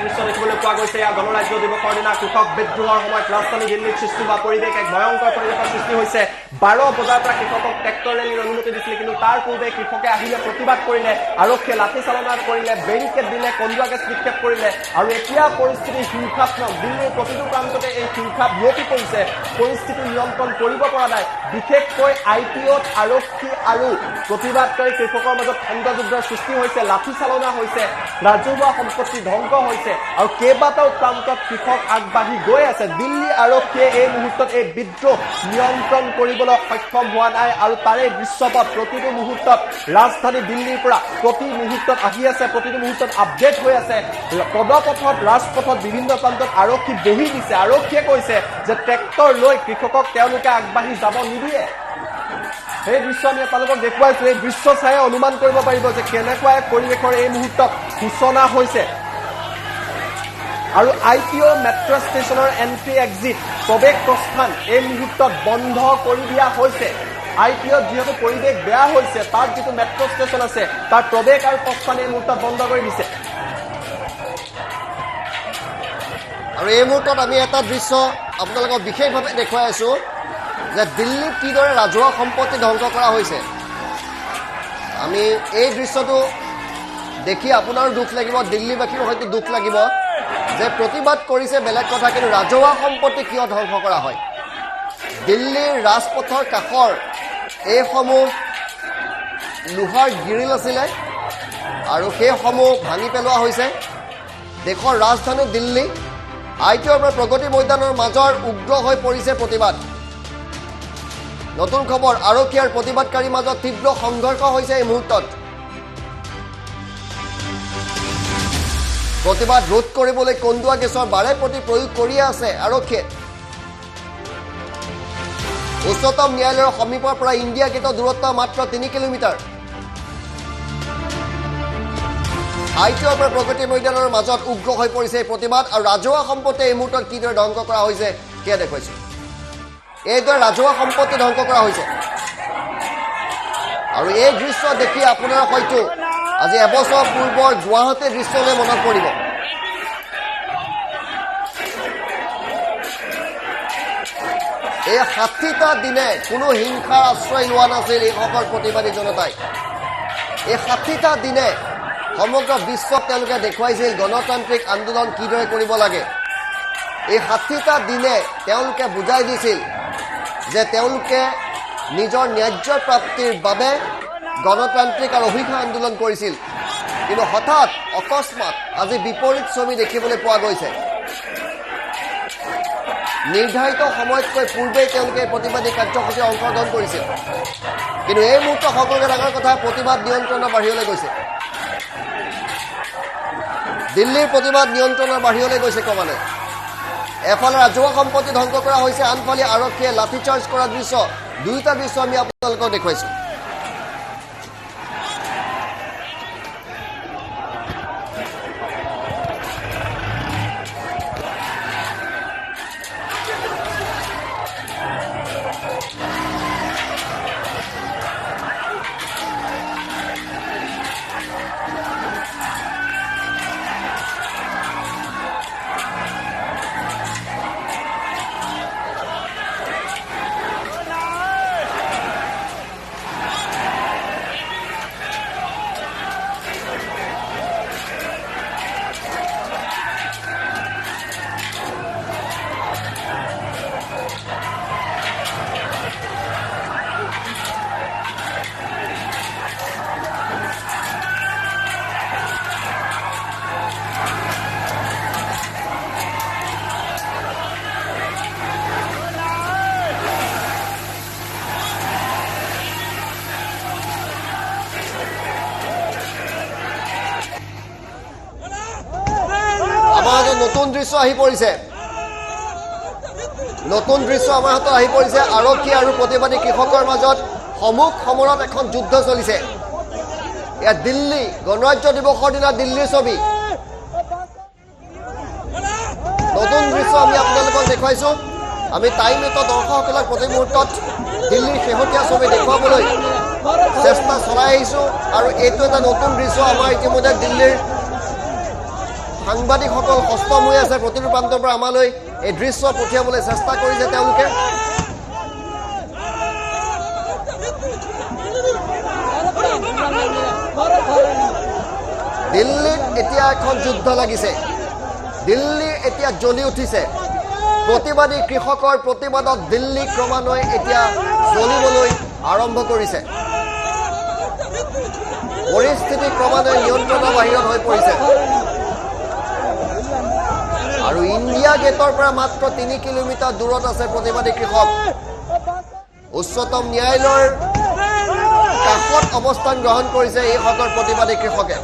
দৃশ্য দেখিবলৈ পোৱা গৈছে এয়া গণৰাজ্য দিৱসৰ দিনা কৃষক বিদ্ৰোহৰ সময়ত ৰাজধানী দিল্লীত সৃষ্টি হোৱা পৰিৱেশ এক ভয়ংকৰ পৰিৱেশৰ সৃষ্টি হৈছে 12 বজাৰ পৰা কৃষকক ট্ৰেক্টৰ ৰেলীৰ অনুমতি দিছিলে কিন্তু তাৰ পূৰ্বে কৃষকে আহিলে প্ৰতিবাদ কৰিলে আৰক্ষীয়ে লাঠি চালনা কৰিলে বেৰিকেড দিলে কন্দুৱা গেছ নিক্ষেপ কৰিলে আৰু এতিয়া পৰিস্থিতি হিংসাত্মক দিল্লীৰ প্ৰতিটো প্ৰান্ততে এই হিংসা বিয়পি পৰিছে পৰিস্থিতি নিয়ন্ত্ৰণ কৰিব পৰা নাই বিশেষকৈ IPOত আৰক্ষী আৰু প্ৰতিবাদকাৰী কৃষকৰ মাজত খণ্ডযুদ্ধৰ সৃষ্টি হৈছে লাঠি চালনা হৈছে ৰাজহুৱা সম্পত্তি ধ্বংস হৈছে আৰু কেইবাটাও প্ৰান্তত কৃষক আগবাঢ়ি গৈ আছে দিল্লী আৰক্ষীয়ে এই মুহূৰ্তত এই বিদ্ৰোহ নিয়ন্ত্ৰণ কৰিবলৈ সক্ষম হোৱা নাই আৰু তাৰে দৃশ্যপট প্ৰতিটো মুহূৰ্তত ৰাজধানী দিল্লীৰ পৰা প্ৰতি মুহূৰ্তত আহি আছে প্ৰতিটো মুহূৰ্তত আপডেট হৈ আছে পদপথত ৰাজপথত বিভিন্ন প্ৰান্তত আৰক্ষী বহি দিছে আৰক্ষীয়ে কৈছে যে ট্ৰেক্টৰ লৈ কৃষকক তেওঁলোকে আগবাঢ়ি যাব নিদিয়ে এই দৃশ্য আমি আপোনালোকক দেখুৱাইছো এই দৃশ্য চাই অনুমান কৰিব পাৰিব যে কেনেকুৱা এক পৰিৱেশৰ এই মুহূৰ্তত সূচনা হৈছে আৰু IPO মেট্ৰ' ষ্টেচনৰ এন্ট্ৰি এক্সিট প্ৰৱেশ প্ৰস্থান এই মুহূৰ্তত বন্ধ কৰি দিয়া হৈছে ITত যিহেতু পৰিৱেশ বেয়া হৈছে তাত যিটো মেট্ৰ ষ্টেচন আছে তাৰ প্ৰৱেশ আৰু প্ৰস্থান এই মুহূৰ্তত বন্ধ কৰি দিছে আৰু এই মুহূৰ্তত আমি এটা দৃশ্য আপোনালোকক বিশেষভাৱে দেখুৱাই আছো যে দিল্লীত কিদৰে ৰাজহুৱা সম্পত্তি ধ্বংস কৰা হৈছে আমি এই দৃশ্যটো দেখি আপোনাৰো দুখ লাগিব দিল্লীবাসীৰ হয়তো দুখ লাগিব যে প্ৰতিবাদ কৰিছে বেলেগ কথা কিন্তু ৰাজহুৱা সম্পত্তি কিয় ধ্বংস কৰা হয় দিল্লীৰ ৰাজপথৰ কাষৰ এইসমূহ লোহাৰ গিৰিল আছিলে আৰু সেইসমূহ ভাঙি পেলোৱা হৈছে দেশৰ ৰাজধানী দিল্লী ITৰ পৰা প্ৰগতি ময়দানৰ মাজৰ উগ্ৰ হৈ পৰিছে প্ৰতিবাদ নতুন খবৰ আৰক্ষী আৰু প্ৰতিবাদকাৰীৰ মাজত তীব্ৰ সংঘৰ্ষ হৈছে এই মুহূৰ্তত প্ৰতিবাদ ৰোধ কৰিবলৈ কন্দুৱা গেছৰ বাৰে প্ৰতি প্ৰয়োগ কৰিয়ে আছে আৰক্ষীয়ে উচ্চতম ন্যায়ালয়ৰ সমীপৰ পৰা ইণ্ডিয়া গেটৰ দূৰত্ব মাত্ৰ 3 কিলোমিটাৰ ITৰ পৰা প্ৰগতি ময়দানৰ মাজত উগ্ৰ হৈ পৰিছে প্ৰতিবাদ আৰু ৰাজহুৱা সম্পত্তি এই মুহূৰ্তত কিদৰে ধ্বংস কৰা হৈছে সেয়া দেখুৱাইছো এইদৰে ৰাজহুৱা সম্পত্তি ধ্বংস কৰা হৈছে আৰু এই দৃশ্য দেখি আপোনাৰ হয়তো আজি এবছৰ পূৰ্বৰ গুৱাহাটীৰ দৃশ্যলৈ মনত পৰিব এই 60টা দিনে কোনো হিংসাৰ আশ্ৰয় লোৱা নাছিল এইসকল প্ৰতিবাদী জনতাই এই 60টা দিনে সমগ্ৰ বিশ্বক তেওঁলোকে দেখুৱাইছিল গণতান্ত্ৰিক আন্দোলন কিদৰে কৰিব লাগে এই 60টা দিনে তেওঁলোকে বুজাই দিছিল যে তেওঁলোকে নিজৰ ন্যায্য প্ৰাপ্তিৰ বাবে গণতান্ত্ৰিক আৰু অহিংসা আন্দোলন কৰিছিল কিন্তু হঠাৎ অকস্মাত আজি বিপৰীত ছবি দেখিবলৈ পোৱা গৈছে নিৰ্ধাৰিত সময়তকৈ পূৰ্বেই তেওঁলোকে প্ৰতিবাদী কাৰ্যসূচীত অংশগ্ৰহণ কৰিছিল কিন্তু এই মুহূৰ্তত সকলোকে ডাঙৰ কথা প্ৰতিবাদ নিয়ন্ত্ৰণৰ বাহিৰলৈ গৈছে দিল্লীৰ প্ৰতিবাদ নিয়ন্ত্ৰণৰ বাহিৰলৈ গৈছে ক্ৰমান্বয়ে এফালে ৰাজহুৱা সম্পত্তি ধ্বংস কৰা হৈছে আনফালে আৰক্ষীয়ে লাঠিচাৰ্জ কৰা দৃশ্য দুয়োটা দৃশ্য আমি আপোনালোকক দেখুৱাইছো নতুন দৃশ্য আহি পৰিছে আৰক্ষী আৰু প্ৰতিবাদী কৃষকৰ মাজত সমুখ সমৰত এখন যুদ্ধ চলিছে এয়া দিল্লী গণৰাজ্য দিৱসৰ দিনা দিল্লীৰ ছবি নতুন দৃশ্য আমি আপোনালোকক দেখুৱাইছো আমি টাইম এটা দৰ্শকসকলক প্ৰতি মুহূৰ্তত দিল্লীৰ শেহতীয়া ছবি দেখুৱাবলৈ চেষ্টা চলাই আহিছো আৰু এইটো এটা নতুন দৃশ্য আমাৰ ইতিমধ্যে দিল্লীৰ সাংবাদিকসকল কষ্টম হৈ আছে প্ৰতিটো প্ৰান্তৰ পৰা আমালৈ এই দৃশ্য পঠিয়াবলৈ চেষ্টা কৰিছে তেওঁলোকে দিল্লীত এতিয়া এখন যুদ্ধ লাগিছে দিল্লী এতিয়া জ্বলি উঠিছে প্ৰতিবাদী কৃষকৰ প্ৰতিবাদত দিল্লী ক্ৰমান্বয়ে এতিয়া জ্বলিবলৈ আৰম্ভ কৰিছে পৰিস্থিতি ক্ৰমান্বয়ে নিয়ন্ত্ৰণৰ বাহিৰত হৈ পৰিছে আৰু ইণ্ডিয়া গেটৰ পৰা মাত্ৰ 3 কিলোমিটাৰ দূৰত আছে প্ৰতিবাদী কৃষক উচ্চতম ন্যায়ালয়ৰ কাষত অৱস্থান গ্ৰহণ কৰিছে এই সকল প্ৰতিবাদী কৃষকে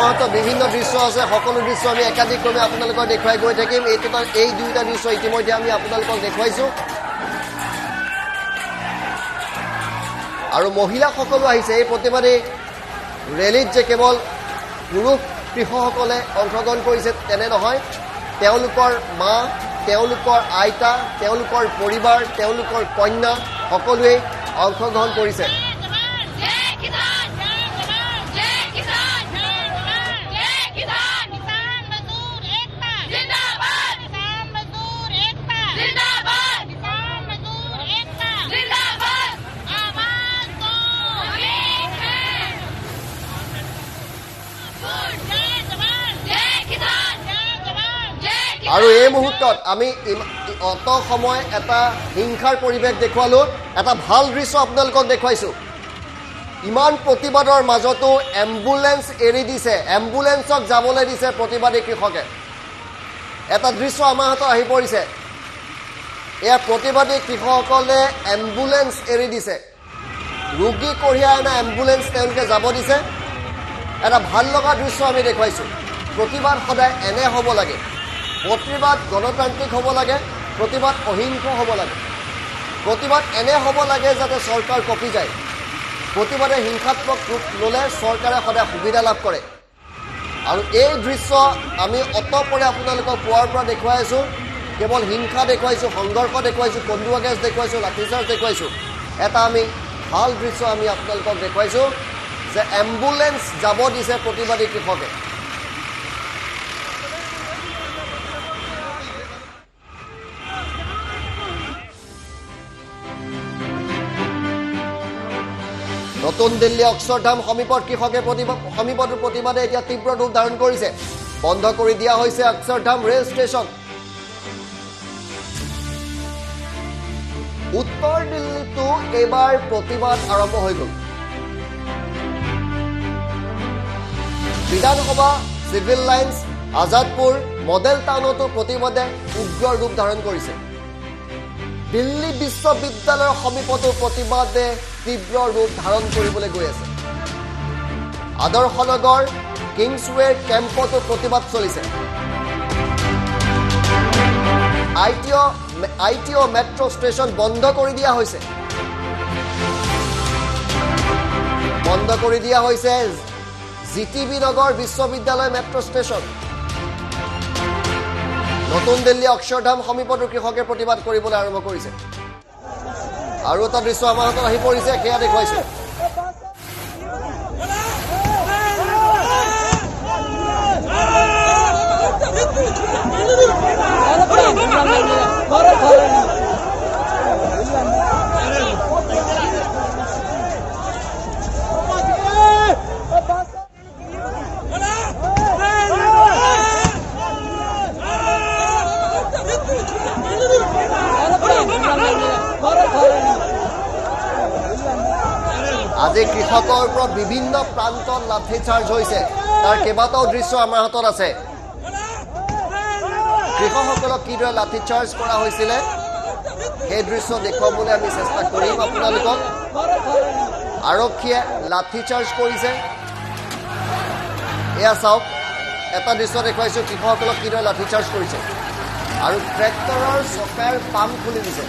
আমাৰ হাতত বিভিন্ন দৃশ্য আছে সকলো দৃশ্য আমি একাধিক্ৰমে আপোনালোকক দেখুৱাই গৈ থাকিম এই দুইটা দৃশ্য ইতিমধ্যে আমি আপোনালোকক দেখুৱাইছোঁ আৰু মহিলাসকলো আহিছে এই প্ৰতিবাদী ৰেলীত যে কেৱল পুৰুষ কৃষকসকলে অংশগ্ৰহণ কৰিছে তেনে নহয় তেওঁলোকৰ মা তেওঁলোকৰ আইতা তেওঁলোকৰ পৰিবাৰ তেওঁলোকৰ কন্যা সকলোৱে অংশগ্ৰহণ কৰিছে আৰু এই মুহূৰ্তত আমি অত সময় এটা হিংসাৰ পৰিৱেশ দেখুৱালোঁ এটা ভাল দৃশ্য আপোনালোকক দেখুৱাইছোঁ ইমান প্ৰতিবাদৰ মাজতো এম্বুলেন্স এৰি দিছে এম্বুলেন্সক যাবলৈ দিছে প্ৰতিবাদী কৃষকে এটা দৃশ্য আমাৰ হাতত আহি পৰিছে এয়া প্ৰতিবাদী কৃষকসকলে এম্বুলেন্স এৰি দিছে ৰোগী কঢ়িয়াই অনা এম্বুলেন্স তেওঁলোকে যাব দিছে এটা ভাল লগা দৃশ্য আমি দেখুৱাইছোঁ প্ৰতিবাদ সদায় এনে হ'ব লাগে প্ৰতিবাদ গণতান্ত্ৰিক হ'ব লাগে প্ৰতিবাদ অহিংস হ'ব লাগে প্ৰতিবাদ এনে হ'ব লাগে যাতে চৰকাৰ কঁপি যায় প্ৰতিবাদে হিংসাত্মক ৰূপ ল'লে চৰকাৰে সদায় সুবিধা লাভ কৰে আৰু এই দৃশ্য আমি অতপৰে আপোনালোকক পুৱাৰ পৰা দেখুৱাই আছোঁ কেৱল হিংসা দেখুৱাইছোঁ সংঘৰ্ষ দেখুৱাইছোঁ কন্দুৱা গেছ দেখুৱাইছোঁ লাঠিচাৰ্জ দেখুৱাইছোঁ এটা আমি ভাল দৃশ্য আমি আপোনালোকক দেখুৱাইছোঁ যে এম্বুলেন্স যাব দিছে প্ৰতিবাদী কৃষকে নতুন দিল্লী অক্ষৰধাম সমীপৰ কৃষকে সমীপৰ প্ৰতিবাদে এতিয়া তীব্ৰ ৰূপ ধাৰণ কৰিছে বন্ধ কৰি দিয়া হৈছে অক্ষৰধাম ৰেল ষ্টেচন উত্তৰ দিল্লীতো এবাৰ প্ৰতিবাদ আৰম্ভ হৈ গ'ল বিধানসভা চিভিল লাইন্স আজাদপুৰ মডেল টাউনতো প্ৰতিবাদে উগ্ৰ ৰূপ ধাৰণ কৰিছে দিল্লী বিশ্ববিদ্যালয়ৰ সমীপতো প্ৰতিবাদে তীব্ৰ ৰূপ ধাৰণ কৰিবলৈ গৈ আছে আদৰ্শনগৰ কিংছৱে কেম্পতো প্ৰতিবাদ চলিছে আইটিঅ মেট্ৰ' ষ্টেচন বন্ধ কৰি দিয়া হৈছে জিটিবি নগৰ বিশ্ববিদ্যালয় মেট্ৰ' ষ্টেচন নতুন দিল্লী অক্ষৰধাম সমীপতো কৃষকে প্ৰতিবাদ কৰিবলৈ আৰম্ভ কৰিছে আৰু এটা দৃশ্য আমাৰ হাতত আহি পৰিছে সেয়া দেখুৱাইছোঁ আজি কৃষকৰ ওপৰত বিভিন্ন প্ৰান্তত লাঠি চাৰ্জ হৈছে তাৰ কেইবাটাও দৃশ্য আমাৰ হাতত আছে কৃষকসকলক কিদৰে লাঠি চাৰ্জ কৰা হৈছিলে সেই দৃশ্য দেখুৱাবলৈ আমি চেষ্টা কৰিম আপোনালোকক আৰক্ষীয়ে লাঠি চাৰ্জ কৰিছে এয়া চাওক এটা দৃশ্য দেখুৱাইছোঁ কৃষকসকলক কিদৰে লাঠি চাৰ্জ কৰিছে আৰু ট্ৰেক্টৰৰ চকাৰ পাম্প খুলি দিছে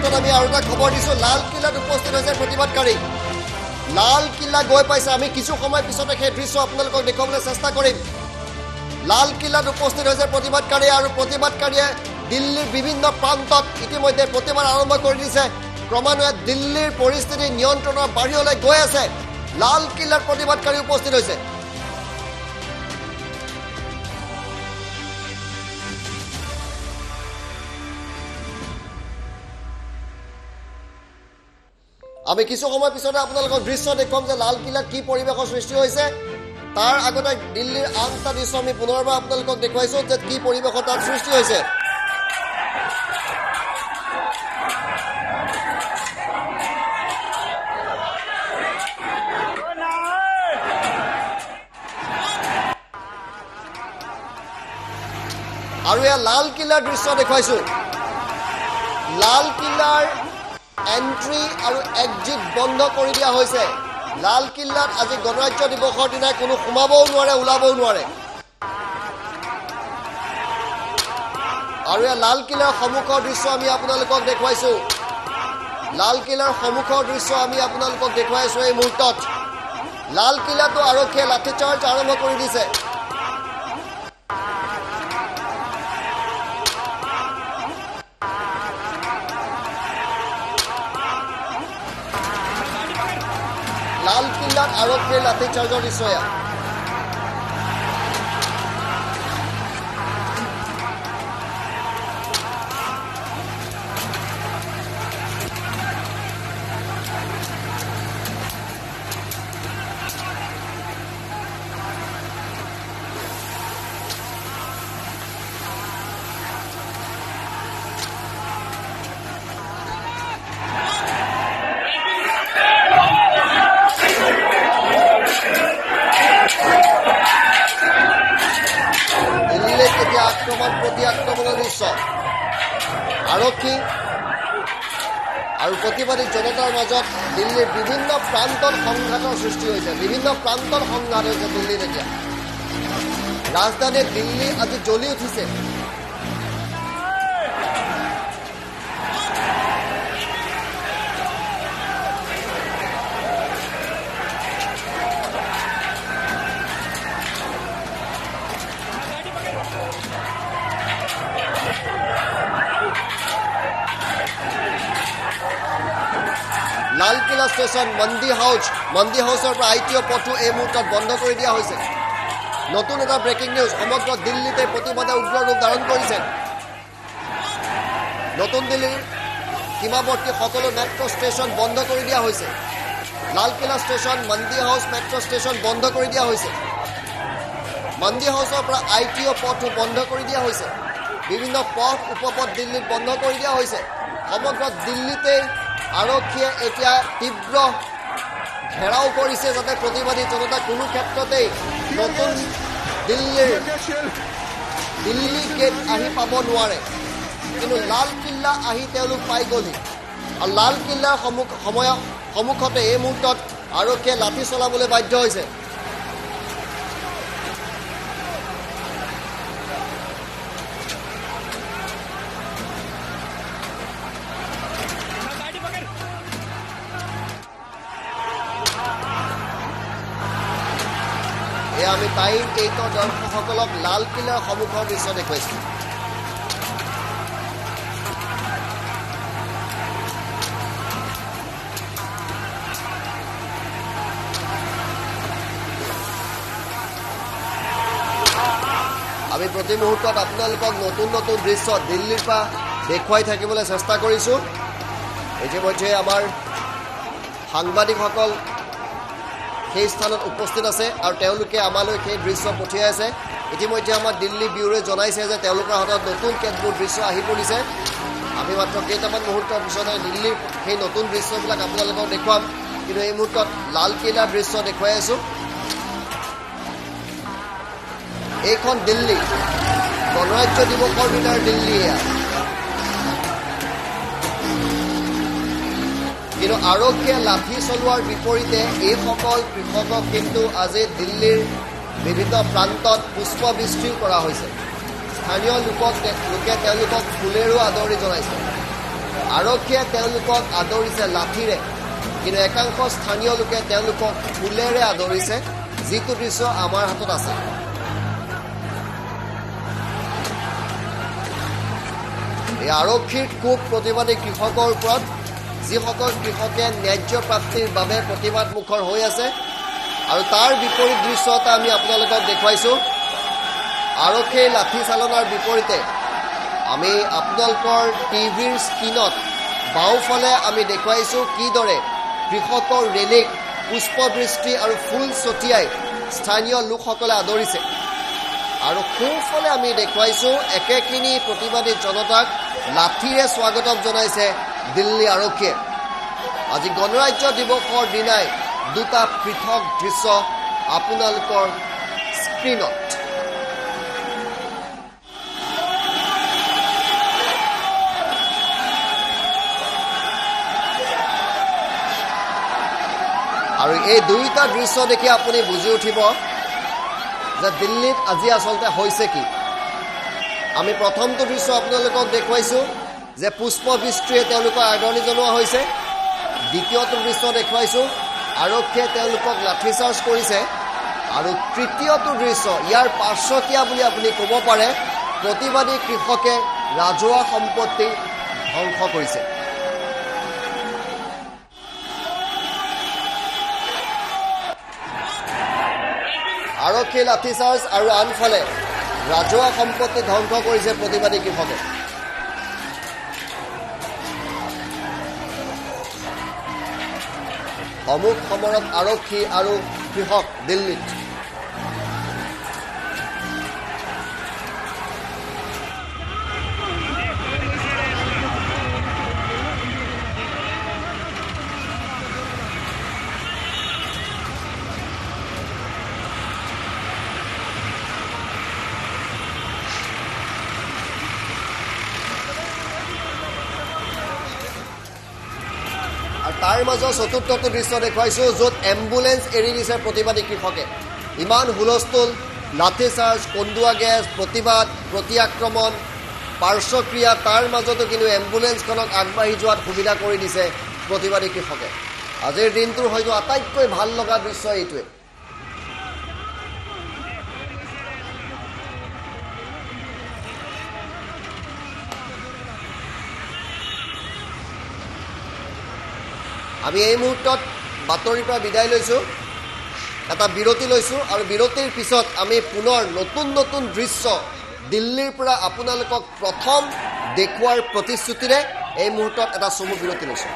মুহূৰ্তত আমি আৰু এটা খবৰ দিছোঁ লালকিল্লাত উপস্থিত হৈছে প্ৰতিবাদকাৰী লালকিল্লা গৈ পাইছে আমি কিছু সময় পিছতে সেই দৃশ্য আপোনালোকক দেখুৱাবলৈ চেষ্টা কৰিম লালকিল্লাত উপস্থিত হৈছে প্ৰতিবাদকাৰী আৰু প্ৰতিবাদকাৰীয়ে দিল্লীৰ বিভিন্ন প্ৰান্তত ইতিমধ্যে প্ৰতিবাদ আৰম্ভ কৰি দিছে ক্ৰমান্বয়ে দিল্লীৰ পৰিস্থিতি নিয়ন্ত্ৰণৰ বাহিৰলৈ গৈ আছে লালকিল্লাত প্ৰতিবাদকাৰী উপস্থিত হৈছে আমি কিছু সময় পিছতে আপোনালোকক দৃশ্য দেখুৱাম যে লালকিল্লাত কি পৰিৱেশৰ সৃষ্টি হৈছে তাৰ আগতে দিল্লীৰ আন এটা দৃশ্য আমি পুনৰবাৰ আপোনালোকক দেখুৱাইছোঁ যে কি পৰিৱেশৰ তাত সৃষ্টি হৈছে আৰু এয়া লালকিল্লাৰ দৃশ্য দেখুৱাইছোঁ লালকিল্লাৰ এন্ট্ৰি আৰু এক্সিট বন্ধ কৰি দিয়া হৈছে লালকিল্লাত আজি গণৰাজ্য দিৱসৰ দিনাই কোনো সোমাবও নোৱাৰে ওলাবও নোৱাৰে আৰু এয়া লালকিল্লাৰ সন্মুখৰ দৃশ্য আমি আপোনালোকক দেখুৱাইছোঁ লালকিল্লাৰ সন্মুখৰ দৃশ্য আমি আপোনালোকক দেখুৱাইছোঁ এই মুহূৰ্তত লালকিল্লাতো আৰক্ষীয়ে লাঠিচাৰ্জ আৰম্ভ কৰি দিছে লালকিল্লাত আৰক্ষীৰ লাঠিচাৰ্জৰ দৃশ্য আক্ৰমণৰ দৃশ্য আৰক্ষী আৰু প্ৰতিবাদী জনতাৰ মাজত দিল্লীৰ বিভিন্ন প্ৰান্তত সংঘাতৰ সৃষ্টি হৈছে বিভিন্ন প্ৰান্তত সংঘাত হৈছে দিল্লীত এতিয়া ৰাজধানী দিল্লী আজি জ্বলি উঠিছে লালকিল্লা ষ্টেচন মন্দি হাউচৰ পৰা ITO পথো এই মুহূৰ্তত বন্ধ কৰি দিয়া হৈছে নতুন এটা ব্ৰেকিং নিউজ সমগ্ৰ দিল্লীতে প্ৰতিবাদে উগ্ৰ ৰূপ ধাৰণ কৰিছে নতুন দিল্লীৰ সীমাৱৰ্তী সকলো মেট্ৰ' ষ্টেচন বন্ধ কৰি দিয়া হৈছে লালকিল্লা ষ্টেচন মন্দি হাউচ মেট্ৰ' ষ্টেচন বন্ধ কৰি দিয়া হৈছে মন্দি হাউচৰ পৰা ITO পথো বন্ধ কৰি দিয়া হৈছে বিভিন্ন পথ উপপথ দিল্লীত বন্ধ কৰি দিয়া হৈছে সমগ্ৰ দিল্লীতে আৰক্ষীয়ে এতিয়া তীব্ৰ ঘেৰাও কৰিছে যাতে প্ৰতিবাদী জনতা কোনো ক্ষেত্ৰতেই নতুন দিল্লী গেট আহি পাব নোৱাৰে কিন্তু লালকিল্লা আহি তেওঁলোক পাই গ'লি আৰু লালকিল্লাৰ সন্মুখতে এই মুহূৰ্তত আৰক্ষীয়ে লাঠি চলাবলৈ বাধ্য হৈছে আমি টাইম 8 দৰ্শকসকলক লালকিল্লাৰ সন্মুখৰ দৃশ্য দেখুৱাইছোঁ আমি প্ৰতি মুহূৰ্তত আপোনালোকক নতুন নতুন দৃশ্য দিল্লীৰ পৰা দেখুৱাই থাকিবলৈ চেষ্টা কৰিছোঁ ইতিমধ্যে আমাৰ সাংবাদিকসকল সেই স্থানত উপস্থিত আছে আৰু তেওঁলোকে আমালৈ সেই দৃশ্য পঠিয়াই আছে ইতিমধ্যে আমাৰ দিল্লী ব্যুৰোৱে জনাইছে যে তেওঁলোকৰ হাতত নতুন কেতবোৰ দৃশ্য আহি পৰিছে আমি মাত্ৰ কেইটামান মুহূৰ্তৰ পিছতে দিল্লীৰ সেই নতুন দৃশ্যবিলাক আপোনালোকক দেখুৱাম কিন্তু এই মুহূৰ্তত লালকিল্লাৰ দৃশ্য দেখুৱাই আছোঁ এইখন দিল্লী গণৰাজ্য দিৱসৰ দিনাৰ দিল্লী এয়া কিন্তু আৰক্ষীয়ে লাঠি চলোৱাৰ বিপৰীতে এইসকল কৃষকক কিন্তু আজি দিল্লীৰ বিভিন্ন প্ৰান্তত পুষ্পবৃষ্টিও কৰা হৈছে স্থানীয় লোকে তেওঁলোকক ফুলেৰেও আদৰি জনাইছে আৰক্ষীয়ে তেওঁলোকক আদৰিছে লাঠিৰে, কিন্তু একাংশ স্থানীয় লোকে তেওঁলোকক ফুলেৰে আদৰিছে, যিটো দৃশ্য আমাৰ হাতত আছে। এই আৰক্ষীৰ খুব প্ৰতিবাদী কৃষকৰ ওপৰত, যিসকল কৃষকে ন্যায্য প্ৰাপ্তিৰ বাবে প্ৰতিবাদ মুখৰ হৈ আছে। আৰু তাৰ বিপৰীত দৃশ্য এটা আমি আপোনালোকক দেখুৱাইছোঁ। আৰক্ষীৰ লাঠি চালনাৰ বিপৰীতে আমি আপোনালোকৰ টিভিৰ স্ক্ৰীণত বাওঁফালে আমি দেখুৱাইছোঁ কিদৰে কৃষকৰ ৰেলীক পুষ্পবৃষ্টি আৰু ফুল ছটিয়াই স্থানীয় লোকসকলে আদৰিছে। আৰু সোঁফালে আমি দেখুৱাইছোঁ একেখিনি প্ৰতিবাদী জনতাক লাঠিৰে স্বাগতম জনাইছে দিল্লী আৰক্ষীয়ে। আজি গণৰাজ্য দিৱসৰ দিনাই দুটা পৃথক দৃশ্য আপোনালোকৰ স্ক্ৰীণত। আৰু এই দুয়োটা দৃশ্য দেখি আপুনি বুজি উঠিব যে দিল্লীত আজি আচলতে হৈছে কি। আমি প্ৰথমটো দৃশ্য আপোনালোকক দেখুৱাইছোঁ যে পুষ্পবৃষ্টিৰে তেওঁলোকক আদৰণি জনোৱা হৈছে। দ্বিতীয়টো দৃশ্য দেখুৱাইছোঁ আৰক্ষীয়ে তেওঁলোকক লাঠিচাৰ্জ কৰিছে। আৰু তৃতীয়টো দৃশ্য ইয়াৰ পাৰ্শ্বকীয়া বুলি আপুনি ক'ব পাৰে, প্ৰতিবাদী কৃষকে ৰাজহুৱা সম্পত্তি ধ্বংস কৰিছে। আৰক্ষী লাঠিচাৰ্জ আৰু আনফালে ৰাজহুৱা সম্পত্তি ধ্বংস কৰিছে প্ৰতিবাদী কৃষকে। অমুক সমৰত আৰক্ষী আৰু কৃষক দিল্লীত। তাৰ মাজৰ চতুৰ্থটো দৃশ্য দেখুৱাইছোঁ য'ত এম্বুলেন্স এৰি দিছে প্ৰতিবাদী কৃষকে। ইমান হুলস্থুল, লাঠিচাৰ্জ, কন্দুৱা গেছ, প্ৰতিবাদ, প্ৰতি আক্ৰমণ, পাৰ্শ্বক্ৰিয়া, তাৰ মাজতো কিন্তু এম্বুলেন্সখনক আগবাঢ়ি যোৱাত সুবিধা কৰি দিছে প্ৰতিবাদী কৃষকে। আজিৰ দিনটোৰ হয়তো আটাইতকৈ ভাল লগা দৃশ্য এইটোৱে। আমি এই মুহূৰ্তত বাতৰিৰ পৰা বিদায় লৈছোঁ, এটা বিৰতি লৈছোঁ। আৰু বিৰতিৰ পিছত আমি পুনৰ নতুন নতুন দৃশ্য দিল্লীৰ পৰা আপোনালোকক প্ৰথম দেখুওৱাৰ প্ৰতিশ্ৰুতিৰে এই মুহূৰ্তত এটা চমু বিৰতি লৈছোঁ।